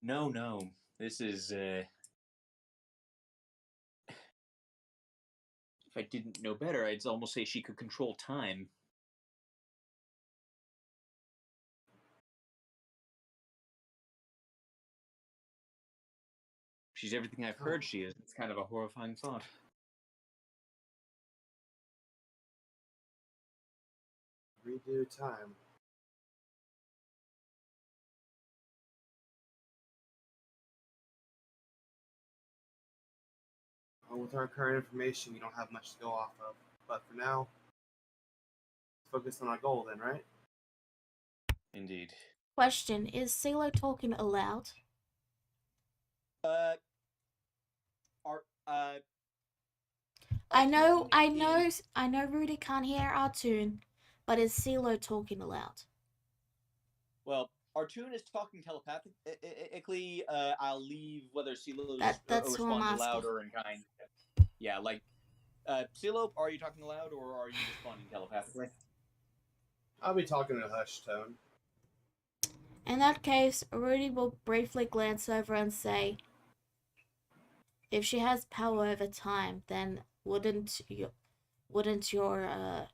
No. This is, if I didn't know better, I'd almost say she could control time. She's everything I've heard she is. It's kind of a horrifying thought. Redo time. Well, with our current information, we don't have much to go off of. But for now, let's focus on our goal then, right? Indeed. Question: is CeeLo talking aloud? I know Rudy can't hear Artoon, but is CeeLo talking aloud? Well, Artoon is talking telepathically. I'll leave whether CeeLo responds aloud or in kind. Yeah, like, CeeLo, are you talking aloud or are you responding telepathically? I'll be talking in a hushed tone. In that case, Rudy will briefly glance over and say, If she has power over time, then wouldn't your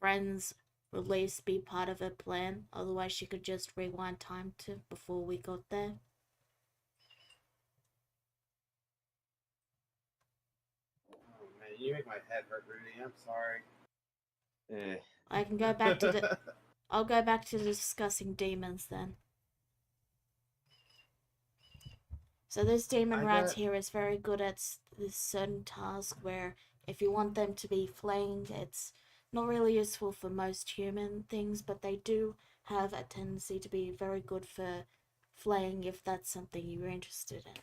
friend's release be part of her plan? Otherwise, she could just rewind time to before we got there. Oh man, you make my head hurt, Rudy. I'm sorry. I can go back to the. I'll go back to discussing demons then. So this demon right here is very good at this certain task where if you want them to be flaying, it's not really useful for most human things, but they do have a tendency to be very good for flaying if that's something you're interested in.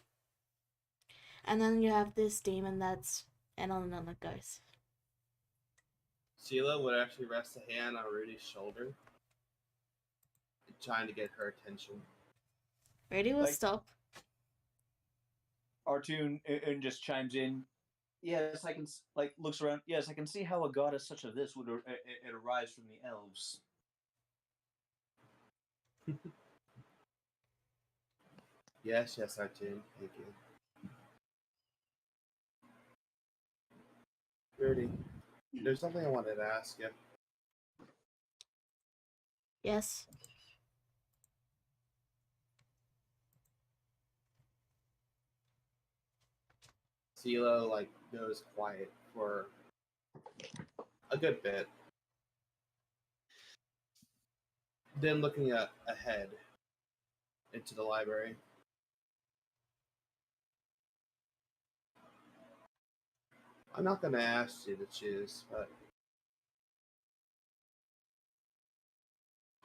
And then you have this demon that's, and on it goes. Sheila would actually rest a hand on Rudy's shoulder, trying to get her attention. Rudy will stop. Artoon and just chimes in. Yes, I can. Looks around. Yes, I can see how a goddess such as this would arise from the elves. Yes, Artoon. Thank you. Rudy, there's something I wanted to ask you. Yes. CeeLo goes quiet for a good bit. Then looking ahead into the library. I'm not going to ask you to choose, but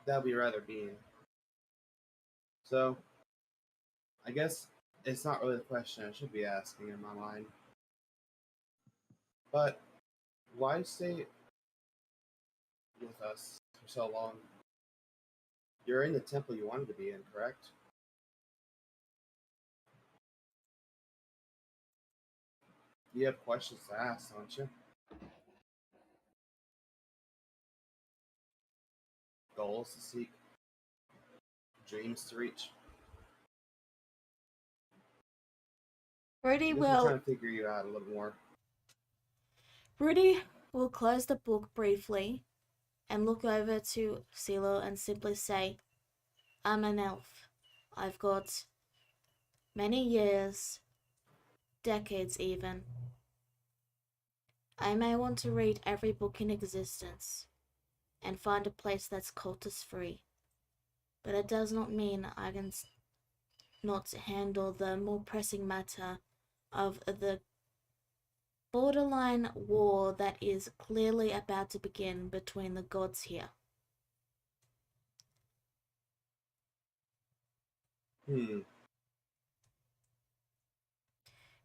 that would be rather mean. So, I guess it's not really the question I should be asking in my mind. But why stay with us for so long? You're in the temple you wanted to be in, correct? You have questions to ask, don't you? Goals to seek, dreams to reach. Rudy I'm will. trying to figure you out a little more. Rudy will close the book briefly and look over to CeeLo and simply say, I'm an elf. I've got many years, decades even. I may want to read every book in existence and find a place that's cultist free, but it does not mean I can not handle the more pressing matter of the borderline war that is clearly about to begin between the gods here.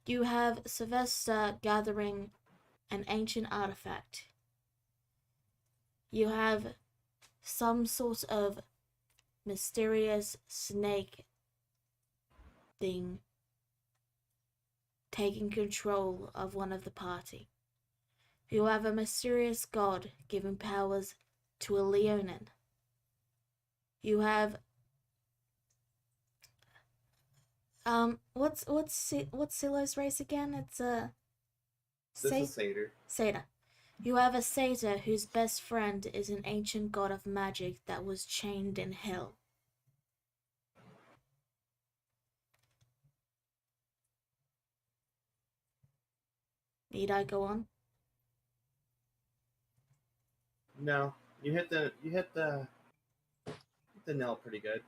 You have Sylvester gathering an ancient artifact. You have some sort of mysterious snake thing taking control of one of the party. You have a mysterious god giving powers to a Leonin. You have what's Silo's race again? It's a Satyr. Satyr. You have a satyr whose best friend is an ancient god of magic that was chained in hell. Need I go on? No, you hit the nail pretty good.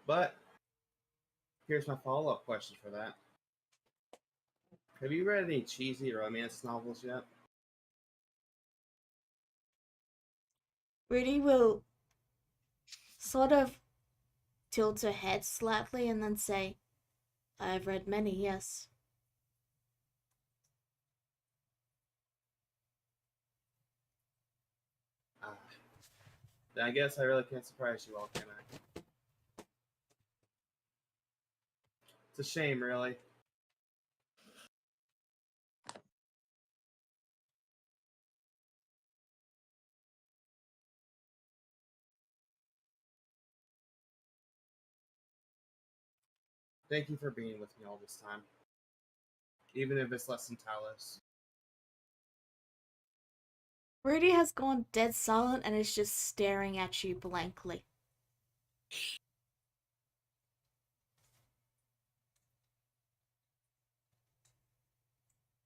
But here's my follow-up question for that. Have you read any cheesy romance novels yet? Rudy will sort of tilt her head slightly and then say, I've read many, yes. Then I guess I really can't surprise you all, can I? It's a shame, really. Thank you for being with me all this time. Even if it's less than Talos. Rudy has gone dead silent and is just staring at you blankly.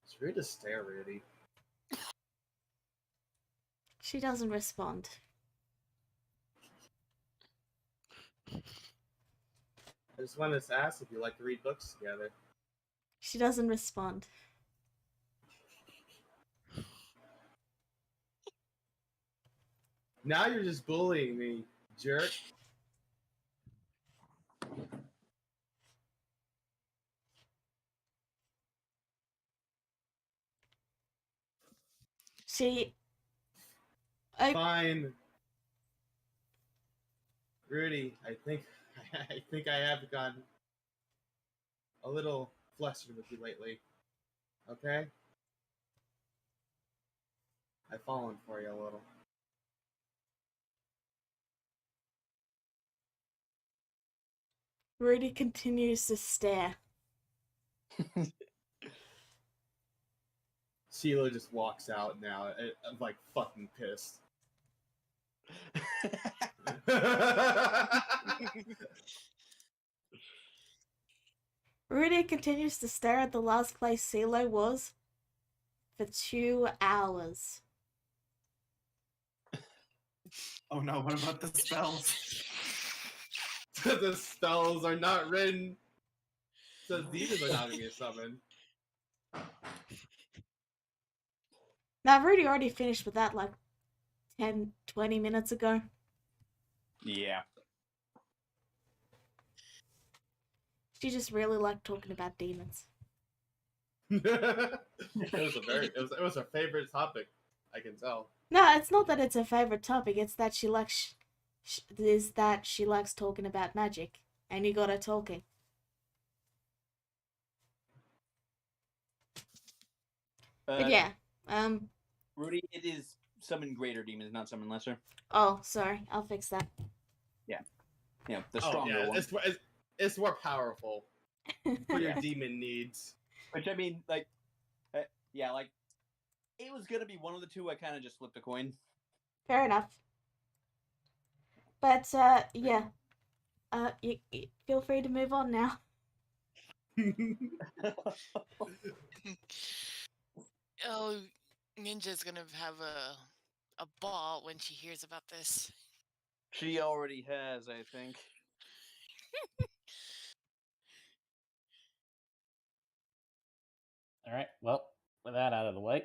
It's rude to stare, Rudy. She doesn't respond. I just wanted to ask if you like to read books together. She doesn't respond. Now you're just bullying me, jerk. She... Fine. Rudy, I think I have gotten a little flustered with you lately. Okay? I've fallen for you a little. Rudy continues to stare. Sheila just walks out now. I'm like fucking pissed. Rudy continues to stare at the last place CeeLo was for 2 hours. Oh no, what about the spells? The spells are not written. So demons are not going to be summoned. Now, Rudy already finished with that like 10, 20 minutes ago. Yeah. She just really liked talking about demons. It was her favorite topic, I can tell. No, it's not that it's her favorite topic. It's that she likes talking about magic, and you got her talking. But yeah, Rudy, it is summon greater demons, not summon lesser. Oh, sorry. I'll fix that. Yeah, the stronger one. It's more powerful for your demon needs. Which I mean, like, yeah, like it was gonna be one of the two. I kind of just flipped a coin. Fair enough. But yeah, you feel free to move on now. Oh, Ninja's gonna have a ball when she hears about this. She already has, I think. All right. Well, with that out of the way,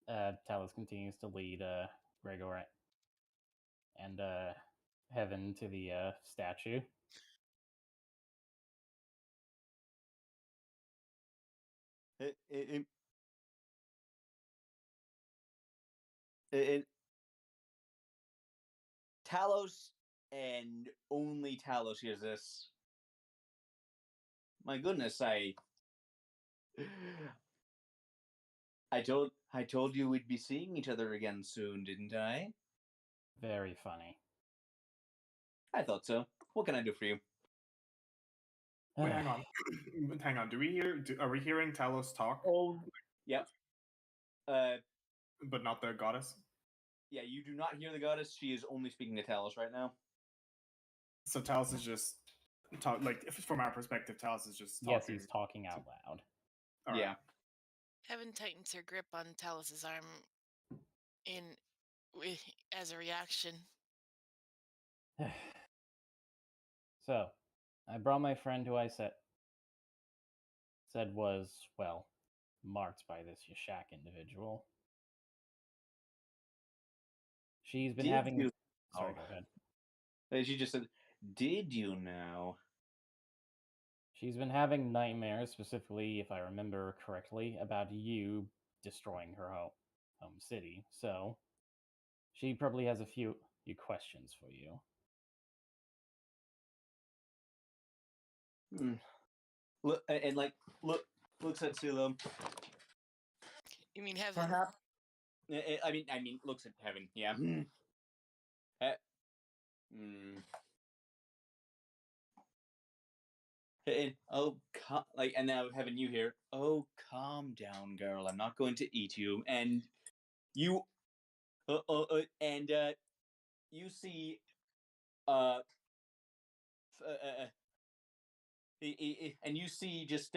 Talos continues to lead Gregor and Heaven to the statue. Talos and only Talos hears this. My goodness, I told you we'd be seeing each other again soon, didn't I? Very funny. I thought so. What can I do for you? Wait, hang on. Hang on. Are we hearing Talos talk? Oh, yep. But not the goddess? Yeah, you do not hear the goddess. She is only speaking to Talos right now. So Talos is just from our perspective, Talos is just talking. Yes, he's talking out loud. All right. Yeah. Heaven tightens her grip on Talos's arm as a reaction. So, I brought my friend who I said was, well, marked by this Yashak individual. She's been having... You... Sorry, go ahead. She just said, did you now? She's been having nightmares, specifically, if I remember correctly, about you destroying her home city. So, she probably has a few questions for you. Look and looks at Silo. You mean Heaven? Perhaps. I mean, looks at Heaven. Yeah. And and now having you here. Oh, calm down, girl. I'm not going to eat you. And you, you see, and you see just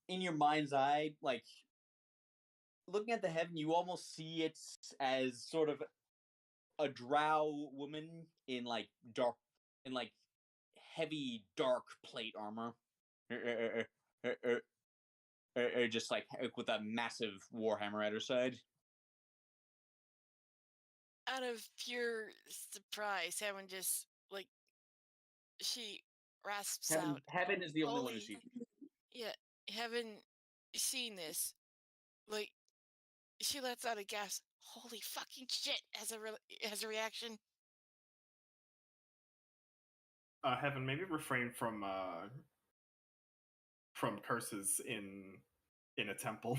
in your mind's eye, like looking at the heaven, you almost see it as sort of a drow woman in like dark, in like heavy dark plate armor, or just like with a massive warhammer at her side. Out of pure surprise, Heaven just like she rasps out. Heaven is the only one who Holy, sees you. yeah, Heaven seeing this, like she lets out a gasp. Holy fucking shit! As a reaction. Heaven, maybe refrain from curses in a temple.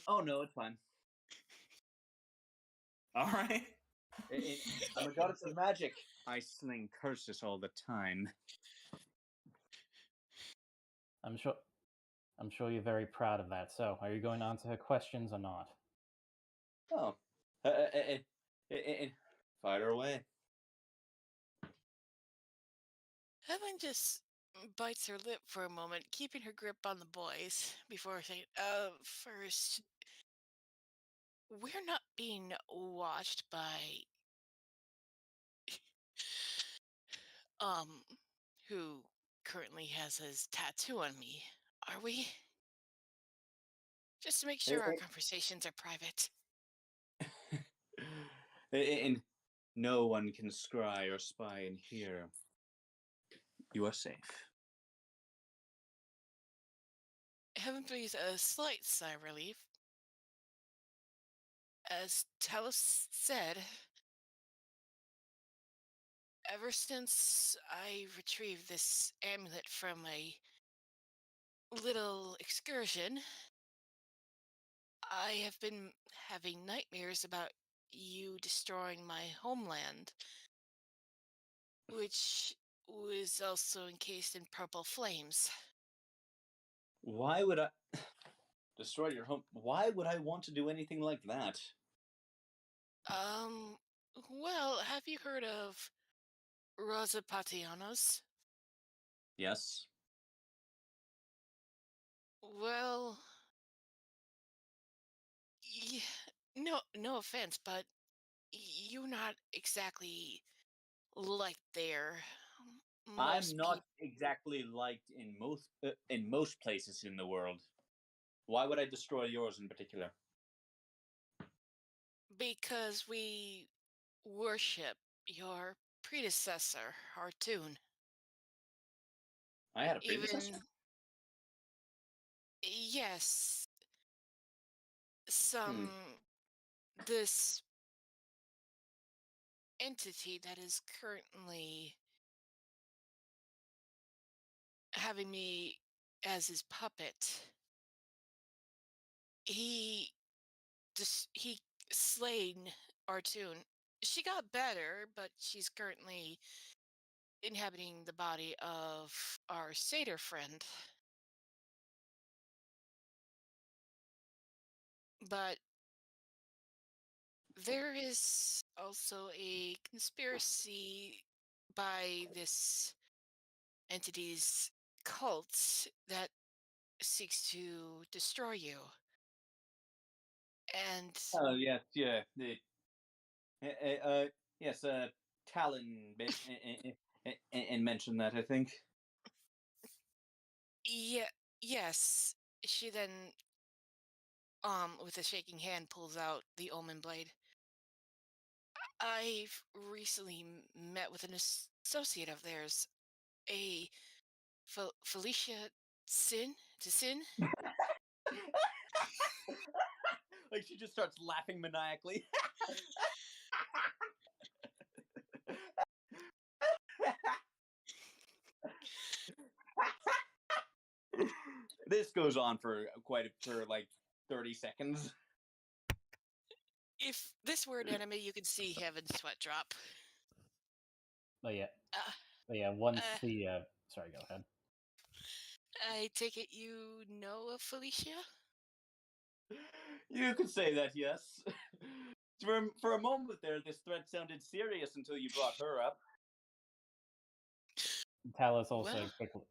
Oh no, it's fine. All right. I'm a goddess of magic. I sling curses all the time. I'm sure you're very proud of that. So, are you going to answer her questions or not? Oh, fire away. Heaven just bites her lip for a moment, keeping her grip on the boys before saying, first, we're not being watched by, who currently has his tattoo on me, are we? Just to make sure our conversations are private. And no one can scry or spy in here. You are safe. Heaven breathes a slight sigh of relief. As Talos said, ever since I retrieved this amulet from a little excursion, I have been having nightmares about you destroying my homeland, which was also encased in purple flames. Why would I destroy your home? Why would I want to do anything like that? Well, have you heard of Rosa Patianos? Yes. Well, no offense, but you're not exactly like there. I'm Most not people, exactly liked in most places in the world. Why would I destroy yours in particular? because we worship your predecessor, Hartoon. I had a predecessor. Even, yes, this entity that is currently having me as his puppet. He slain Artoon. She got better, but she's currently inhabiting the body of our satyr friend. But there is also a conspiracy by this entity's cult that seeks to destroy you. And Oh yes, yeah. Yes. Talon and mentioned that, I think. yeah, yes, she then with a shaking hand pulls out the almond blade. I've recently met with an associate of theirs, a Felicia Sin. Like she just starts laughing maniacally. This goes on for like 30 seconds. If this were an enemy, you could see Heaven's sweat drop. But yeah, Uh, once uh, the sorry, go ahead. I take it you know of Felicia? You could say that, yes. For a moment there, this threat sounded serious until you brought her up. Talos also Well- quickly.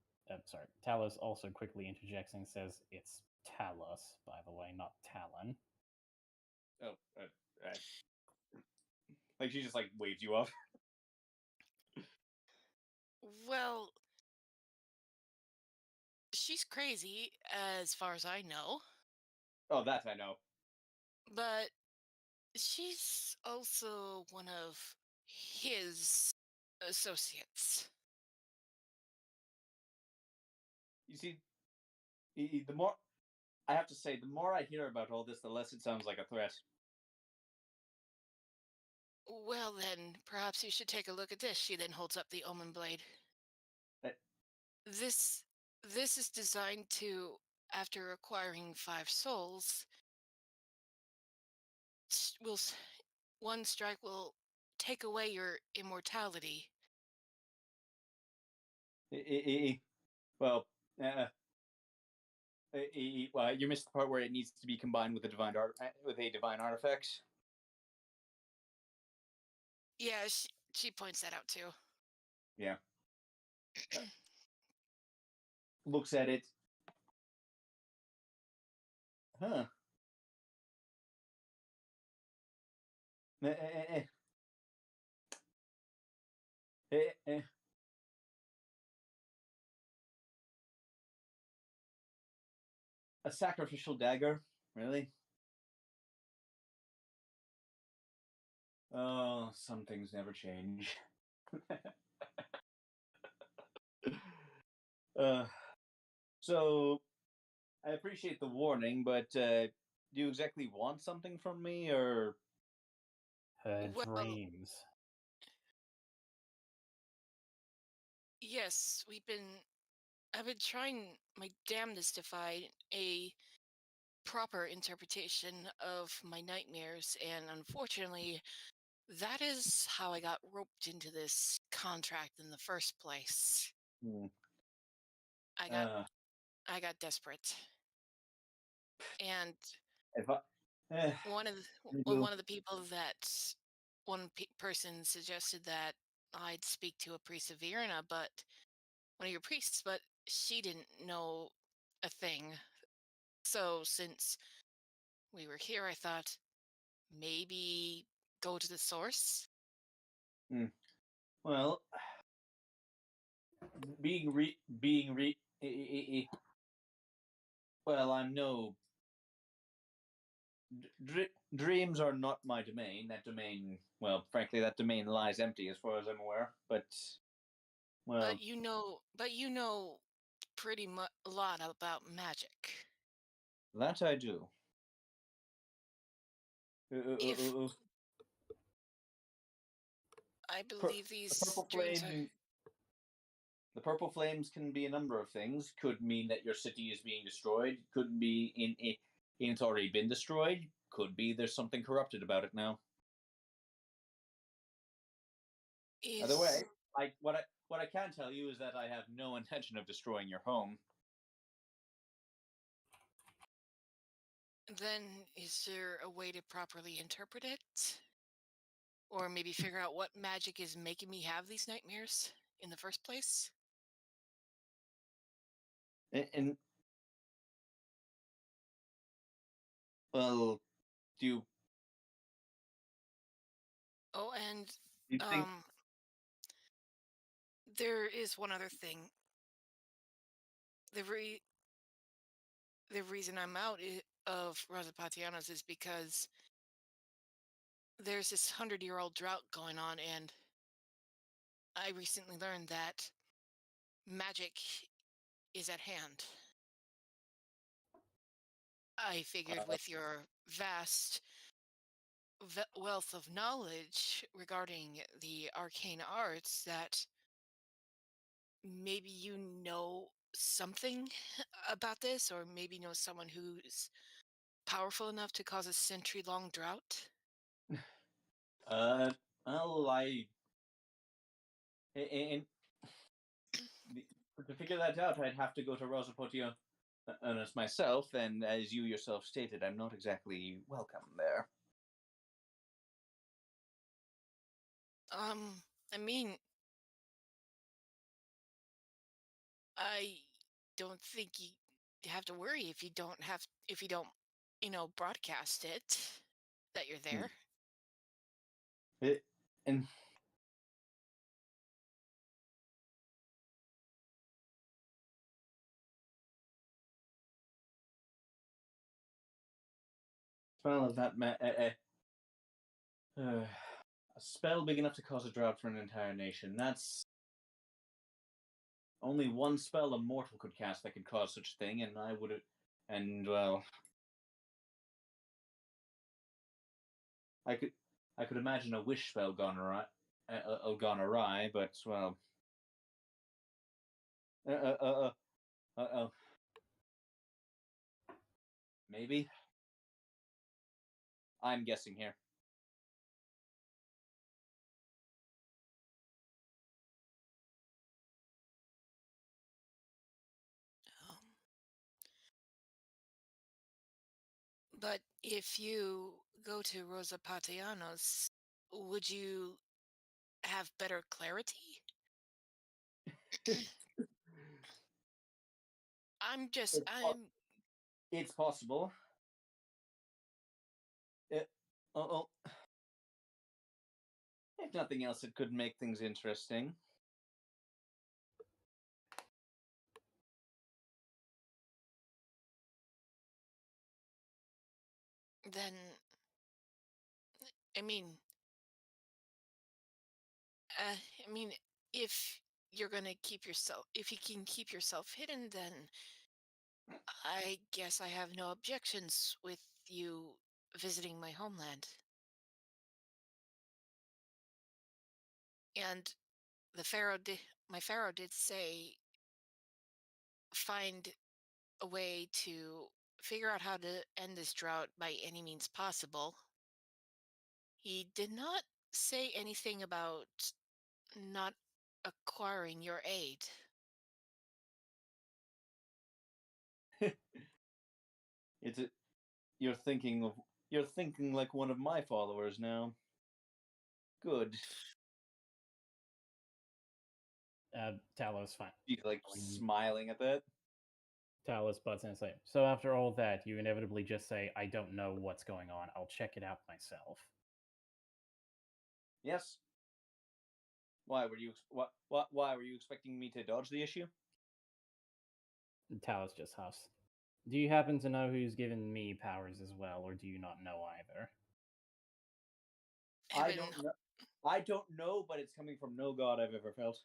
Sorry. Talos also quickly interjects and says it's Talos, by the way, not Talon. Oh, like she just like waved you off. Well, she's crazy, as far as I know, Oh, that I know. but she's also one of his associates. You see, the more I have to say, the more I hear about all this, the less it sounds like a threat. Well, then, perhaps you should take a look at this. She then holds up the Omen Blade. Uh, This this is designed to, after acquiring 5 souls, one strike will take away your immortality. Well, well, you missed the part where it needs to be combined with a divine artifact. Yeah, she points that out too. Yeah. Looks at it. Huh. A sacrificial dagger? Really? Oh, some things never change. So, I appreciate the warning, but do you exactly want something from me, or Her Well- dreams. Yes, I've been trying my damnedest to find a proper interpretation of my nightmares, and unfortunately, that is how I got roped into this contract in the first place. Hmm. I got desperate, and if I, one of the people that person suggested that I'd speak to a priest of Virna, but one of your priests, but she didn't know a thing. So since we were here, I thought maybe go to the source. well, well, I'm no. Dreams are not my domain. That domain, well, frankly, that domain lies empty as far as I'm aware. But, well, But you know pretty much a lot about magic. that I do. If I believe these the purple dreams are. flame. The purple flames can be a number of things. Could mean that your city is being destroyed. Could be it's already been destroyed. Could be there's something corrupted about it now. Either way, like what I can tell you is that I have no intention of destroying your home. Then is there a way to properly interpret it? Or maybe figure out what magic is making me have these nightmares in the first place? And well, do you Oh, and think? there is one other thing. The reason I'm out of Rosapatianos is because there's this 100-year-old drought going on, and I recently learned that magic is at hand. I figured with your vast wealth of knowledge regarding the arcane arts that maybe you know something about this, or maybe know someone who's powerful enough to cause a century-long drought. Well, and to figure that out, I'd have to go to Rosa Potionis myself, and as you yourself stated, I'm not exactly welcome there. I mean, I don't think you have to worry if you don't broadcast it that you're there. And well, that a spell big enough to cause a drought for an entire nation. That's only one spell a mortal could cast that could cause such a thing, and I would, and well, I could imagine a wish spell gone awry, but well, maybe. I'm guessing here. But if you go to Rosa Patianos, would you have better clarity? I'm It's possible. Oh, if nothing else, it could make things interesting. then I mean, I mean, if you're gonna if you can keep yourself hidden, then I guess I have no objections with you visiting my homeland. And my pharaoh did say, find a way to figure out how to end this drought by any means possible. He did not say anything about not acquiring your aid. You're thinking like one of my followers now. Good. Talos fine. She's like smiling at that. Talos butts in and say, so after all that, you inevitably just say, I don't know what's going on. I'll check it out myself. Yes. Why were you expecting me to dodge the issue? Talos just huffs. Do you happen to know who's given me powers as well, or do you not know either? I don't know, but it's coming from no god I've ever felt.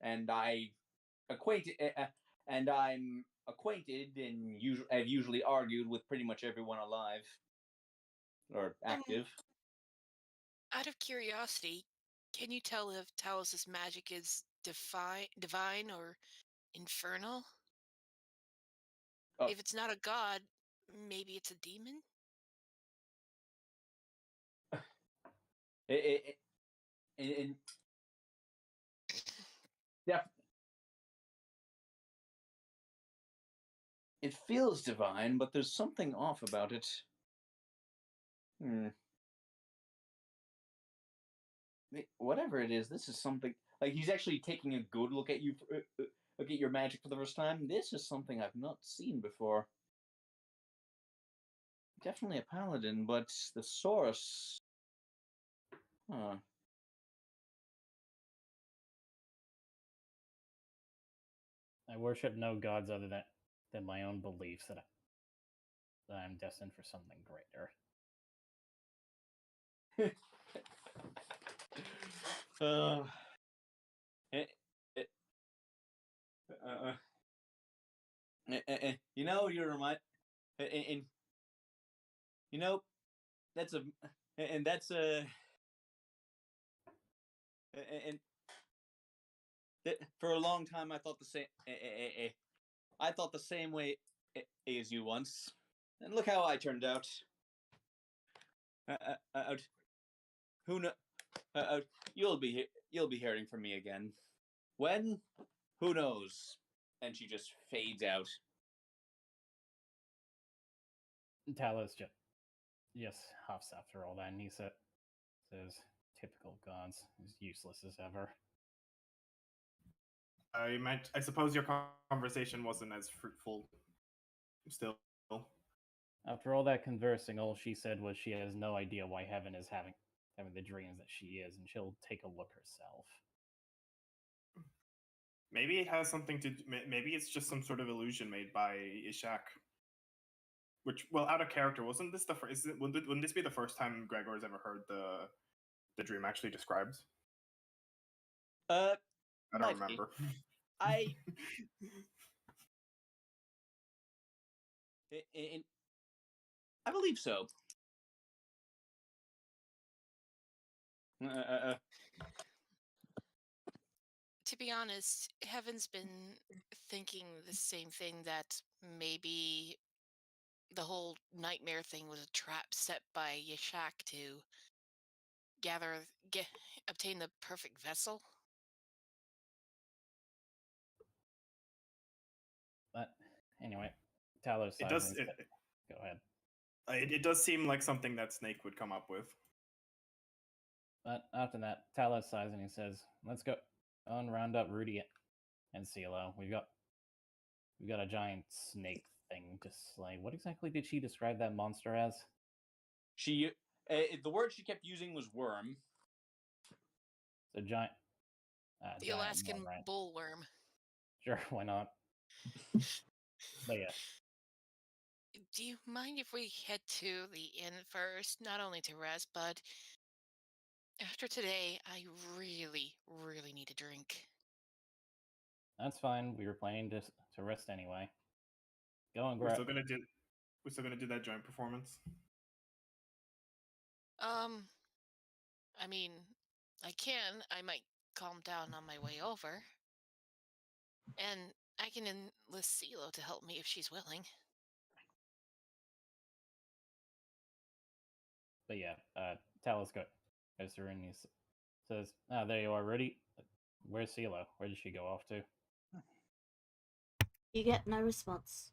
And I'm acquainted and have usually argued with pretty much everyone alive or active. Out of curiosity, can you tell if Talos' magic is divine or infernal? Oh. If it's not a god, maybe it's a demon? It feels divine, but there's something off about it. Whatever it is, this is something. Like, he's actually taking a good look at you, look at your magic for the first time. This is something I've not seen before. Definitely a paladin, but the source. Huh. I worship no gods other than my own beliefs that I'm destined for something greater. You know, you remind, and you know, that's a, and that's a, and for a long time I thought the same. I thought the same way as you once, and look how I turned out. Who know? You'll be hearing from me again. When? Who knows? And she just fades out. Talos just huffs after all that, and he says, "Typical gods, as useless as ever." I suppose your conversation wasn't as fruitful. Still, After all that conversing, all she said was she has no idea why Heaven is having the dreams that she is, and she'll take a look herself. maybe it has something to. Maybe it's just some sort of illusion made by Ishak. Which, well, out of character, wasn't this the first? Wouldn't this be the first time Gregor's ever heard the dream actually described? I don't remember. I believe so. To be honest, Heaven's been thinking the same thing, that maybe the whole nightmare thing was a trap set by Yashak to obtain the perfect vessel. But anyway, Talos It does. Go ahead. It does seem like something that Snake would come up with. But after that, Talos sighs and he says, "Let's go and round up Rudy and CeeLo. We've got a giant snake thing to slay." What exactly did she describe that monster as? She, the word she kept using was worm. The giant. The giant Alaskan one, right? bullworm. Sure, why not? But yeah. Do you mind if we head to the inn first? Not only to rest, but after today, I really, really need a drink. That's fine. We were planning to rest anyway. Go and We're grab. still gonna do that joint performance. I mean, I can. I might calm down on my way over, and I can enlist CeeLo to help me if she's willing. But yeah, Talos goes through and he says, there you are, Rudy. Where's CeeLo? Where did she go off to?" You get no response.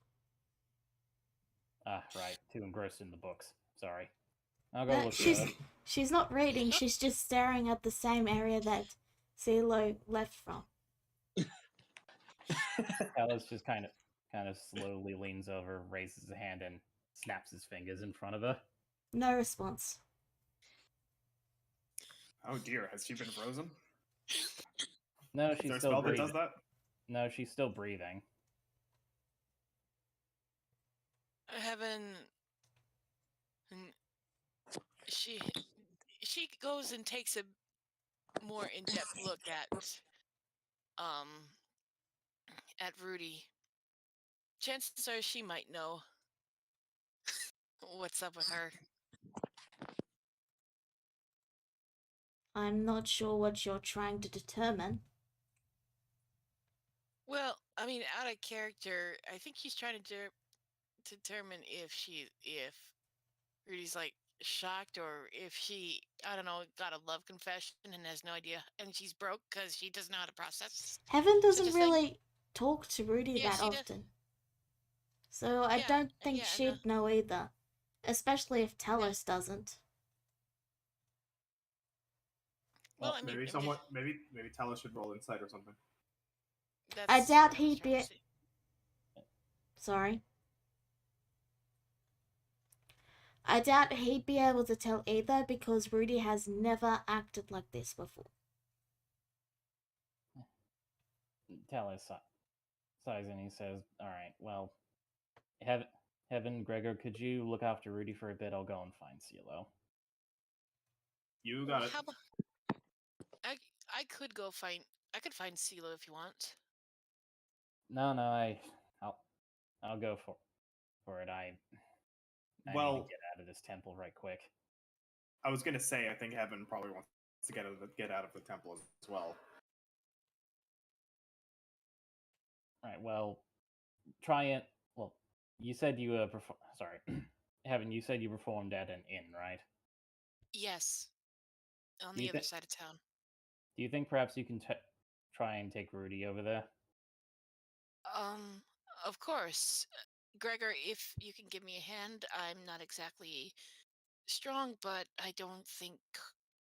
Right. Too engrossed in the books. Sorry. I'll go look she's not reading, she's just staring at the same area that CeeLo left from. Talos just kind of slowly leans over, raises his hand, and snaps his fingers in front of her. No response. Oh dear, has she been frozen? No, Is she's there a still spell breathing. that does that? No, she's still breathing. Heaven. She goes and takes a more in-depth look at Rudy. Chances are she might know what's up with her. I'm not sure what you're trying to determine. Well, I mean, out of character, I think she's trying to determine if Rudy's like shocked, or if she, I don't know, got a love confession and has no idea, and she's broke because she doesn't know how to process. Heaven doesn't really talk to Rudy that often. Does. So I don't think she'd know either. Especially if Talos doesn't. Well, I mean, maybe Talos should roll insight or something. I doubt he'd be. Sorry. I doubt he'd be able to tell either, because Rudy has never acted like this before. Talos sighs and he says, "All right, well, Heaven, Gregor, could you look after Rudy for a bit? I'll go and find CeeLo." You got it. I could go find. I could find CeeLo if you want. No, I'll go for it. I need to get out of this temple right quick. I was gonna say, I think Heaven probably wants to get out of the temple as well. Right. Well, try it. Well, you said you sorry, Heaven. You said you performed at an inn, right? Yes, on the other side of town. Do you think perhaps you can try and take Rudy over there? Of course. Gregor, if you can give me a hand, I'm not exactly strong, but I don't think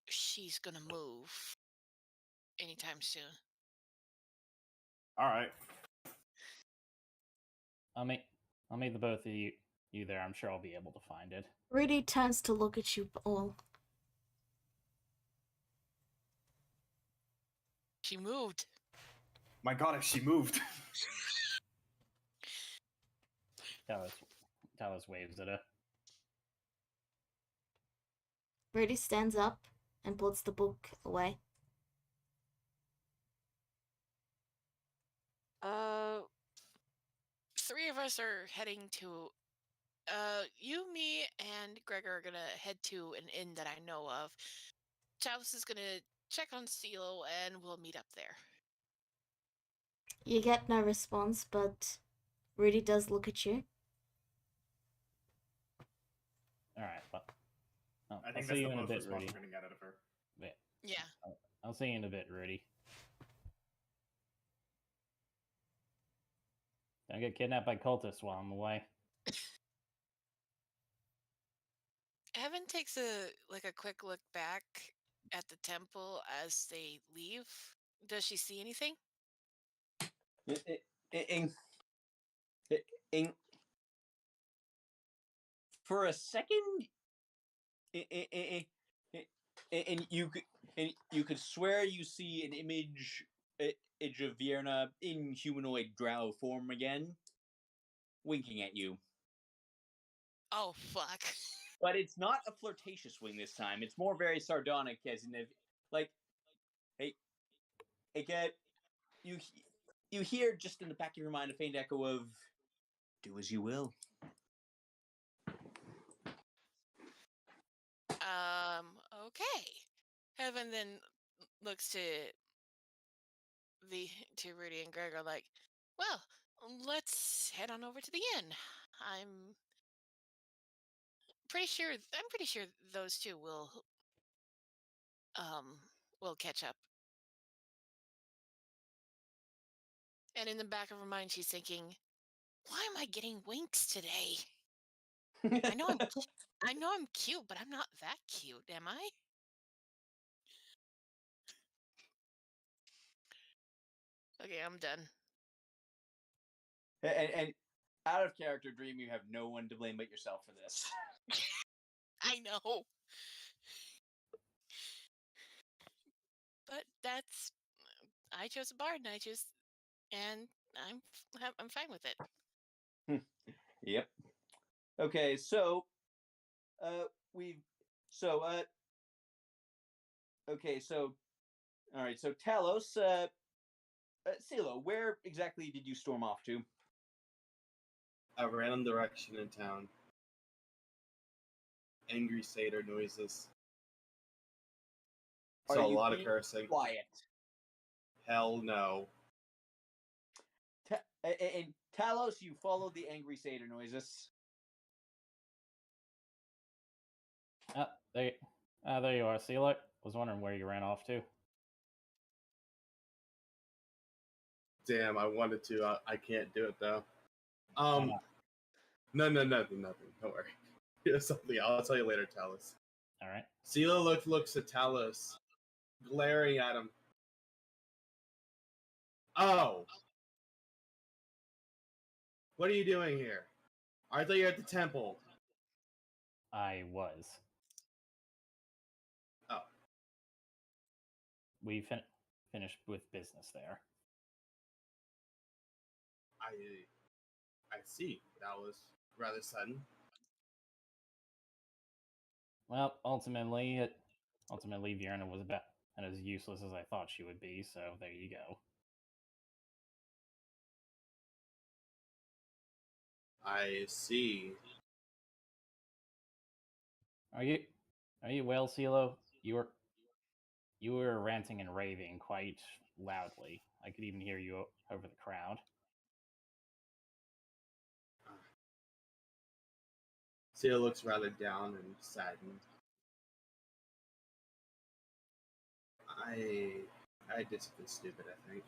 she's gonna move anytime soon. All right. I'll meet the both of you there. I'm sure I'll be able to find it. Rudy turns to look at you all. She moved. My God, if she moved. Talos waves at her. Rudy stands up and puts the book away. Three of us are heading to. You, me, and Gregor are gonna head to an inn that I know of. Chalice is gonna check on CeeLo, and we'll meet up there. You get no response, but Rudy does look at you. All right, well, I I'll think see that's you the in a most bit, response Rudy. we're gonna get out of her. Yeah. I'll see you in a bit, Rudy. Don't get kidnapped by cultists while I'm away. Heaven takes a quick look back at the temple as they leave. Does she see anything? For a second, and you could swear you see an image of Vierna in humanoid drow form again, winking at you. Oh, fuck. But it's not a flirtatious wing this time. It's more very sardonic, as in, like, hey, you hear just in the back of your mind a faint echo of, "Do as you will." Okay. Heaven then looks to Rudy and Gregor like, well, let's head on over to the inn. I'm pretty sure those two will catch up. And in the back of her mind she's thinking, why am I getting winks today? I know I'm cute, but I'm not that cute, am I? Okay, I'm done. And out of character, Dream, you have no one to blame but yourself for this. I know. But I chose a bard, and I'm fine with it. Yep. Okay, so okay, so all right, so Talos, CeeLo, where exactly did you storm off to? A random direction in town. Angry satyr noises. So a lot of cursing. Quiet. Hell no. And Talos, you followed the angry satyr noises. There you are, CeeLo. Was wondering where you ran off to. Damn, I wanted to. I can't do it though. Why not? No, nothing. Don't worry. Here's something. I'll tell you later, Talos. All right. CeeLo looks at Talos, glaring at him. Oh, what are you doing here? I thought you were at the temple. I was. Oh, We finished with business there. I see. That was rather sudden. Well, ultimately, Vierna was about as useless as I thought she would be. So there you go. I see. Are you well, CeeLo? You were ranting and raving quite loudly. I could even hear you over the crowd. CeeLo looks rather down and saddened. I I did something stupid, I think.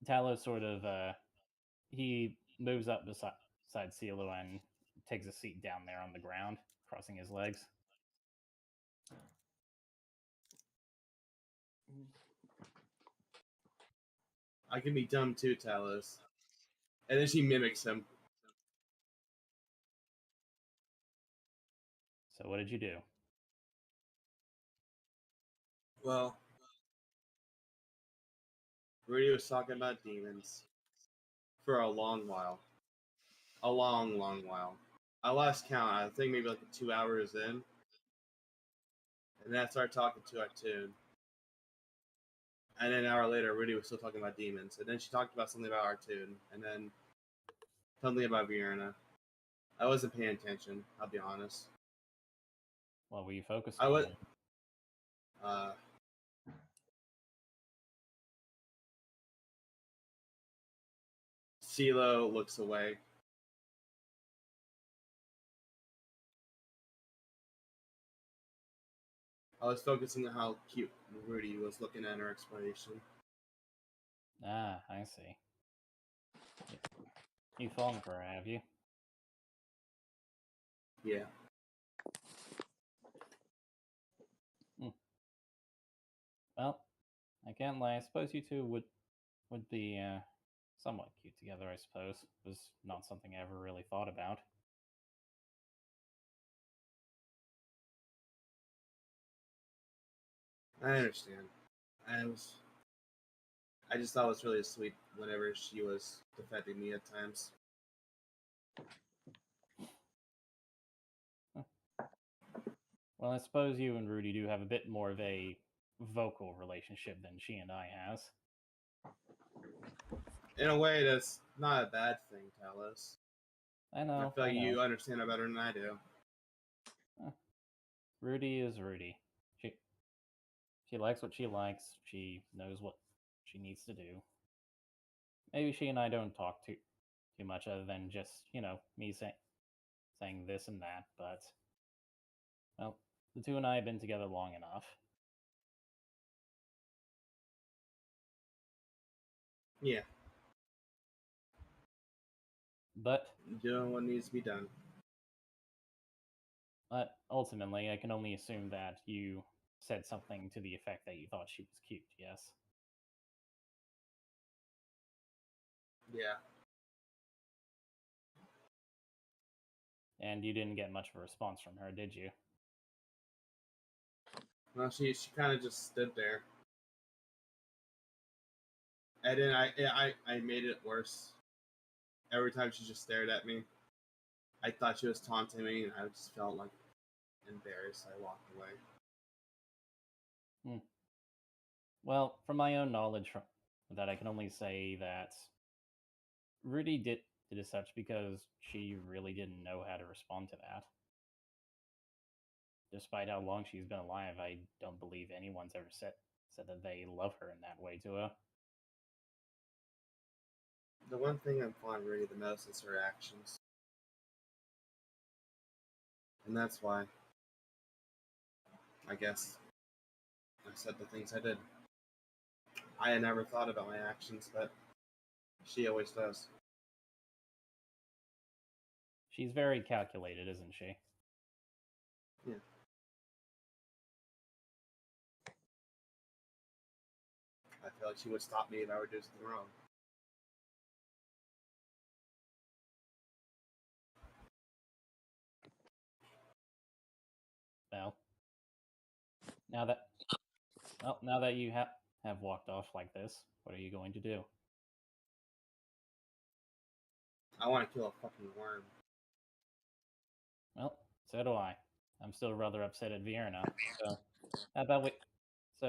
Talos sort of he moves up beside CeeLo and takes a seat down there on the ground, crossing his legs. I can be dumb too, Talos. And then she mimics him. So what did you do? Well, Rudy was talking about demons for a long while. A long, long while. I lost count. I think maybe like 2 hours in. And then I started talking to Artoon. And then an hour later, Rudy was still talking about demons. And then she talked about something about Artoon. And then something about Vienna. I wasn't paying attention, I'll be honest. What were you focused I was. on? CeeLo looks away. I was focusing on how cute Rudy was looking at her explanation. Ah, I see. You've fallen for her, have you? Yeah. Well, I can't lie. I suppose you two would be somewhat cute together. I suppose it was not something I ever really thought about. I understand. I just thought it was really sweet whenever she was defending me at times. Well, I suppose you and Rudy do have a bit more of a vocal relationship than she and I has. In a way, that's not a bad thing, Talos. I know. I feel like you understand it better than I do. Rudy is Rudy. She likes what she likes. She knows what she needs to do. Maybe she and I don't talk too much other than just, me saying this and that, but well, the two and I have been together long enough. Yeah. But doing what needs to be done. But ultimately, I can only assume that you said something to the effect that you thought she was cute, yes? Yeah. And you didn't get much of a response from her, did you? Well, she kind of just stood there. And then I made it worse. Every time she just stared at me, I thought she was taunting me, and I just felt like embarrassed. I walked away. Well, from my own knowledge from that, I can only say that Rudy did as such because she really didn't know how to respond to that. Despite how long she's been alive, I don't believe anyone's ever said that they love her in that way to her. The one thing I'm fond of Rudy the most is her actions. And that's why, I guess, I said the things I did. I had never thought about my actions, but she always does. She's very calculated, isn't she? Yeah. I feel like she would stop me if I were doing something wrong. Well, now that you have walked off like this, what are you going to do? I want to kill a fucking worm. Well, so do I. I'm still rather upset at Vienna. So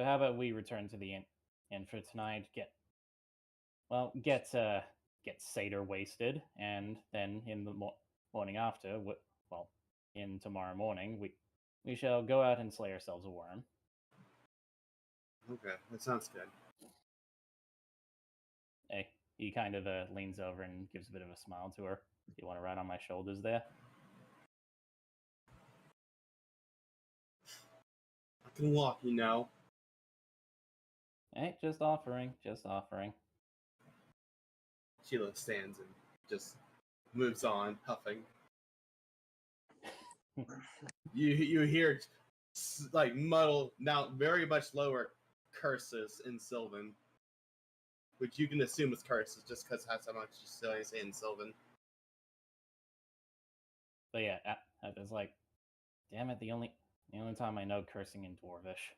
how about we return to the inn for tonight? Get Seder wasted, and then in the morning after, in tomorrow morning, we shall go out and slay ourselves a worm. Okay, that sounds good. Hey, he kind of leans over and gives a bit of a smile to her. You want to ride on my shoulders there? can walk, you know. Hey, just offering, just offering. Sheila stands and just moves on, huffing. You hear like muddled, now very much lower curses in Sylvan, which you can assume is curses just because that's how much you still say in Sylvan. But yeah, it's like, damn it, the only time I know cursing in Dwarvish.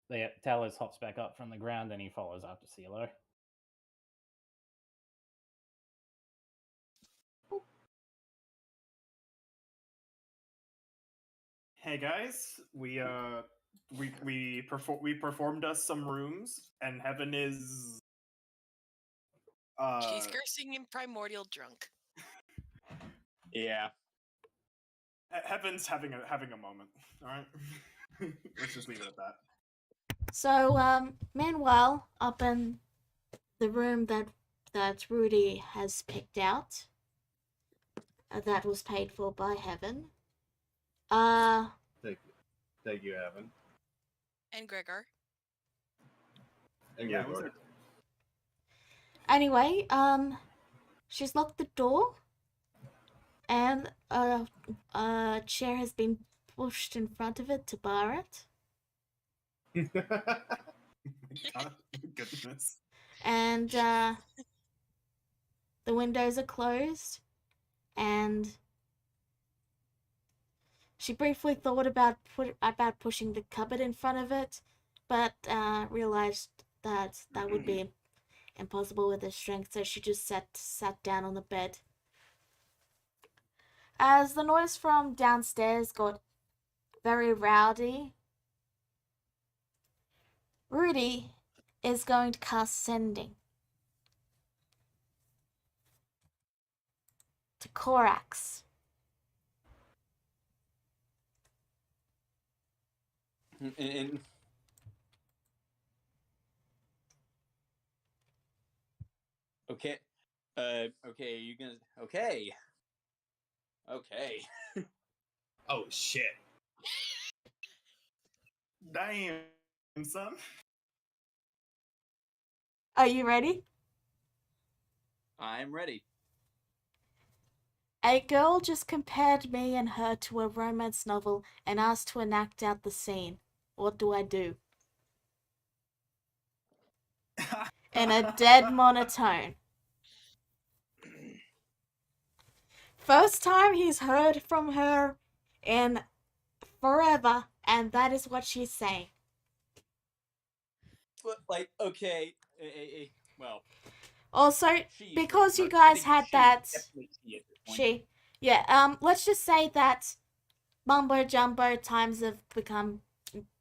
But yeah, Talos hops back up from the ground and he follows after CeeLo. Hey guys, we performed us some rooms, and Heaven is She's cursing in primordial drunk. Yeah. Heaven's having a moment. All right, let's just leave it at that. So, meanwhile, up in the room that Rudy has picked out, that was paid for by Heaven. Thank you, Evan. And Gregor. And Yeah, Gregor. was Anyway, she's locked the door, and a chair has been pushed in front of it to bar it. God, goodness. And the windows are closed, and she briefly thought about pushing the cupboard in front of it, but realized that would be impossible with her strength, so she just sat down on the bed. As the noise from downstairs got very rowdy, Rudy is going to cast Sending to Korax. And okay. Okay, you gonna okay. Oh shit. Damn, son. Are you ready? I'm ready. A girl just compared me and her to a romance novel and asked to enact out the scene. What do I do? In a dead monotone. First time he's heard from her in forever, and that is what she's saying. But like, okay, well. Also, She, because you I guys think had she, that, definitely she at this point. let's just say that mumbo jumbo times have become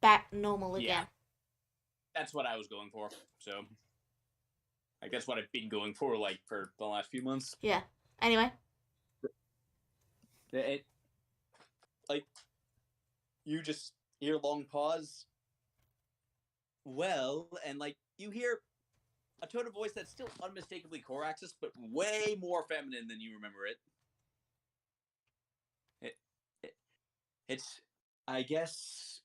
back normal again. Yeah, that's what I was going for. So, like, that's what I've been going for, like, for the last few months. Yeah. Anyway. Like, you just hear a long pause. Well, and like you hear a tone of voice that's still unmistakably Corax's, but way more feminine than you remember it. It's, I guess,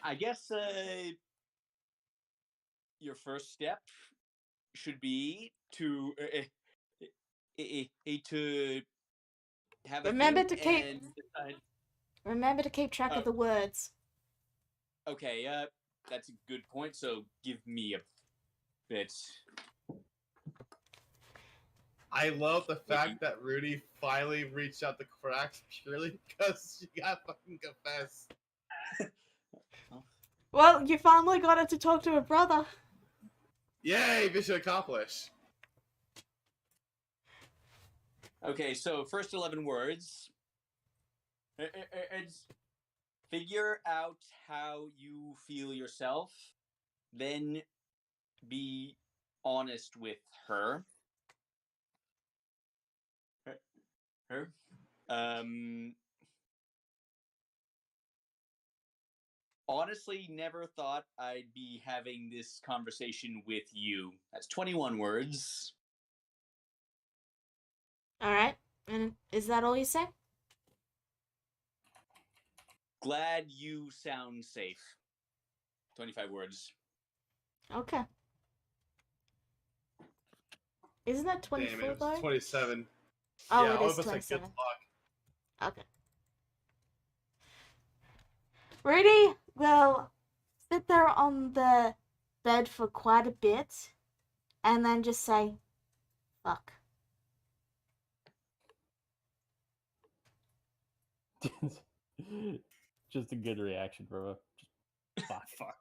I guess your first step should be to have a Remember think to keep and decide. Remember to keep track of the words. Okay, that's a good point. So give me a bit. I love the fact that Rudy finally reached out to Krax purely because she got fucking confessed. Well, you finally got her to talk to her brother. Yay, mission accomplished. Okay, so first 11 words. It's figure out how you feel yourself, then be honest with her. Honestly, never thought I'd be having this conversation with you. That's 21 words. All right. And is that all you say? Glad you sound safe. 25 words. Okay. Isn't that 24 Damn it, it though? was 27. Oh, yeah, it I is was like, good 27. luck. Okay. Rudy will sit there on the bed for quite a bit and then just say, fuck. Just a good reaction, bro. Just fuck. Fuck.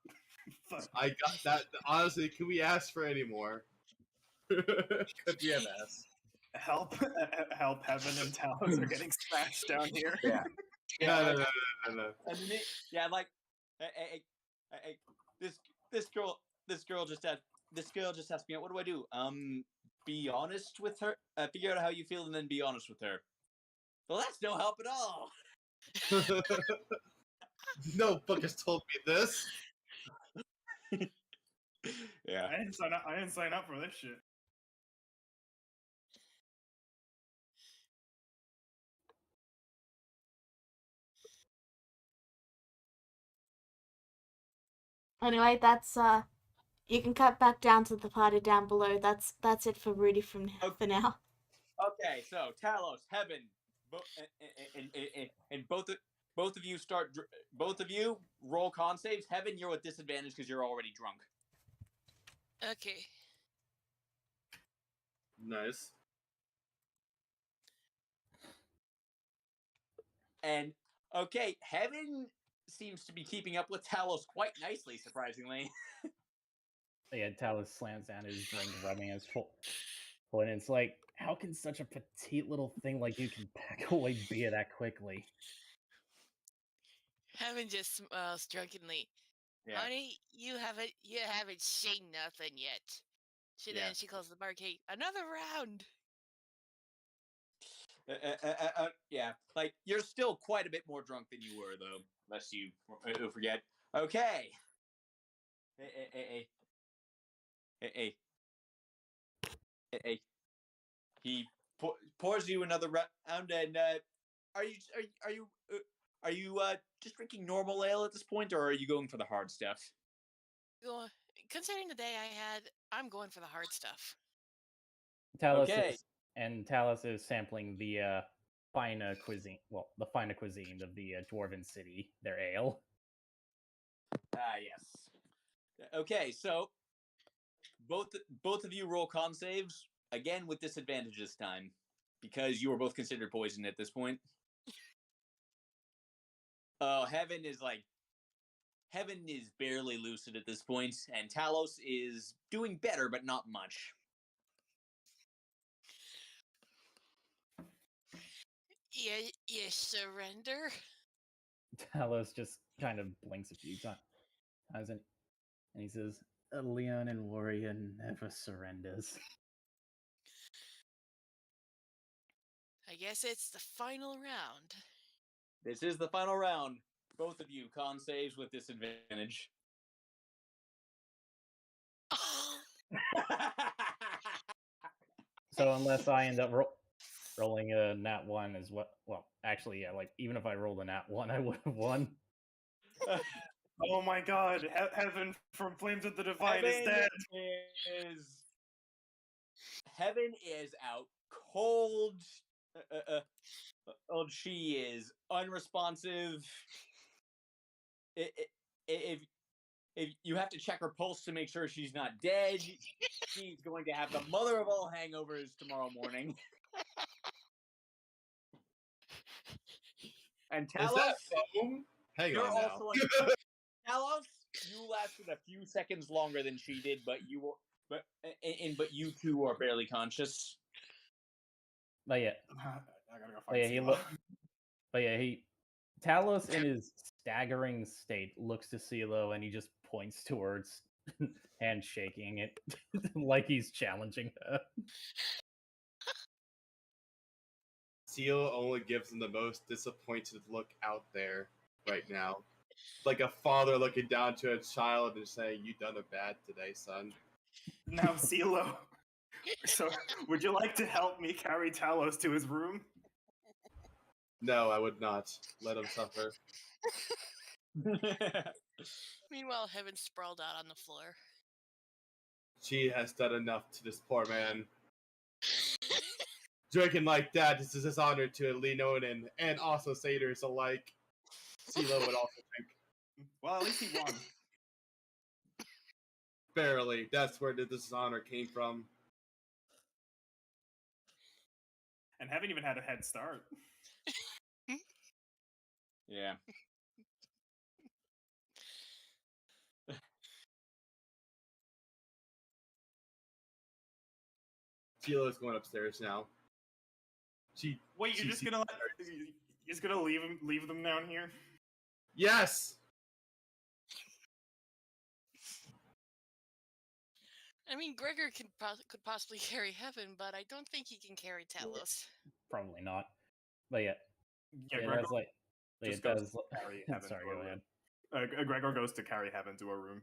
Fuck. I got that. Honestly, could we ask for any more? Could we have asked? Help! Help! Heaven and Talos are getting smashed down here. Yeah. No. And then yeah, like, hey, this girl just asked me, what do I do? Be honest with her. Figure out how you feel, and then be honest with her. Well, that's no help at all. No book has told me this. Yeah. I didn't sign up for this shit. Anyway, that's you can cut back down to the party down below. That's it for Rudy for now. Okay, so Talos, Heaven, and both of you start. Both of you roll con saves. Heaven, you're with disadvantage because you're already drunk. Okay. Nice. And okay, Heaven seems to be keeping up with Talos quite nicely, surprisingly. Yeah, Talos slams down his drink, rubbing his foot. And it's like, how can such a petite little thing like you can pack away beer that quickly? Heaven just smiles drunkenly. Yeah. Honey, you haven't seen nothing yet. Then she calls the barkeep. Another round. Yeah, like you're still quite a bit more drunk than you were, though, lest you forget. Okay. Hey. He pours you another round, and are you just drinking normal ale at this point, or are you going for the hard stuff? Considering the day I had, I'm going for the hard stuff. Talos is sampling the finer cuisine. Well, the finer cuisine of the dwarven city. Their ale. Yes. Okay, so both of you roll con saves again with disadvantage this time because you were both considered poisoned at this point. Heaven is barely lucid at this point, and Talos is doing better, but not much. You surrender? Talos just kind of blinks a few times, and he says, "A Leonin warrior never surrenders." I guess it's the final round. This is the final round. Both of you con saves with disadvantage. So unless I end up rolling a nat 1 as well, actually, yeah, like even if I rolled a nat 1, I would have won. Oh my god, Heaven from Flames of the Divine is dead! Heaven is out cold. She is unresponsive. If you have to check her pulse to make sure she's not dead, she's going to have the mother of all hangovers tomorrow morning. And Talos, is that foam? Hang on now. Also Talos, you lasted a few seconds longer than she did, but you two are barely conscious. But yeah, I gotta go find Talos in his staggering state looks to CeeLo and he just points towards and shaking it like he's challenging her. CeeLo only gives him the most disappointed look out there right now. Like a father looking down to a child and saying, "You done it bad today, son." Now CeeLo So, would you like to help me carry Talos to his room? No, I would not. Let him suffer. Meanwhile, Heaven sprawled out on the floor. She has done enough to this poor man. Drinking like that is a dishonor to Leonin and also satyrs alike. CeeLo would also drink. Well, at least he won. Barely. That's where the dishonor came from. And haven't even had a head start. Yeah. CeeLo's going upstairs now. Wait, you're just gonna leave them down here? Yes. I mean, Gregor could possibly carry Heaven, but I don't think he can carry Talos. Probably not. But yeah, Yeah, it Gregor has like just it goes does. to carry Heaven Sorry, to a go room. ahead. Gregor goes to carry Heaven to a room.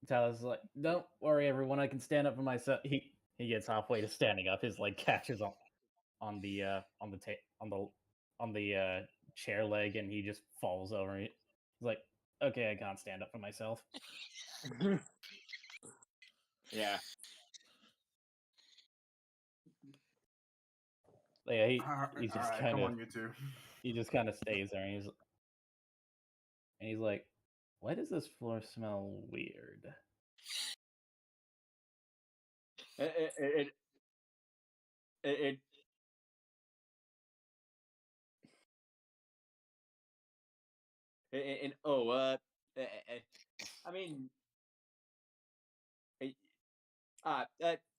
Talos is like, don't worry, everyone. I can stand up for myself. He gets halfway to standing up. His leg catches on the chair leg, and he just falls over. He's like, okay, I can't stand up for myself. Yeah. But yeah, he's just Alright, kind come of on, you two. he just kind of stays there, and he's like, why does this floor smell weird? It and I mean,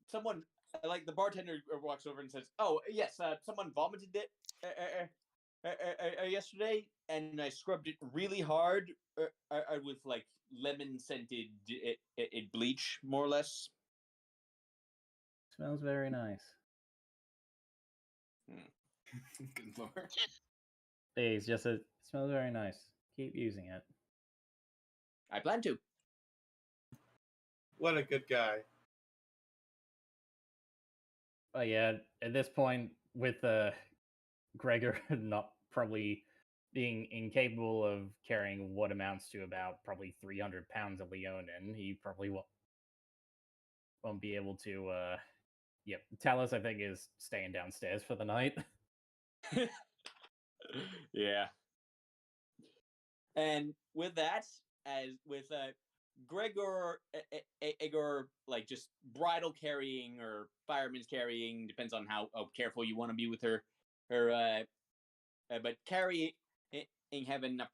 someone like the bartender walks over and says, "Oh yes, someone vomited it yesterday, and I scrubbed it really hard with like lemon scented bleach, more or less." Smells very nice. Good lord. He's just it smells very nice. Keep using it. I plan to. What a good guy. But yeah, at this point, with Gregor not probably being incapable of carrying what amounts to about probably 300 pounds of Leonin, he probably won't be able to. Yep, Talos, I think, is staying downstairs for the night. Yeah. And with that, as with Gregor, Egor, like just bridal carrying or fireman's carrying, depends on how careful you want to be with her. But carrying Heaven up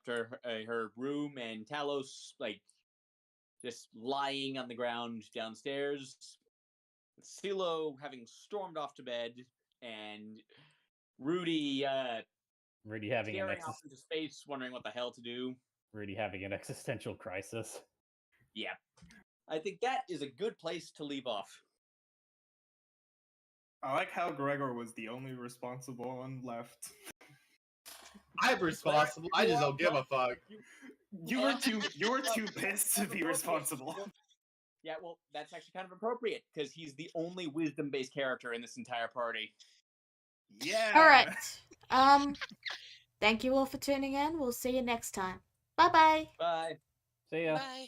to her room, and Talos like just lying on the ground downstairs. CeeLo having stormed off to bed, and Rudy Rudy having staring off into space, wondering what the hell to do. Rudy having an existential crisis. Yeah. I think that is a good place to leave off. I like how Gregor was the only responsible one left. I'm responsible. I just don't give a fuck. You were too pissed to be responsible. Yeah, well, that's actually kind of appropriate because he's the only wisdom-based character in this entire party. Yeah. All right. Thank you all for tuning in. We'll see you next time. Bye-bye. Bye. See ya. Bye.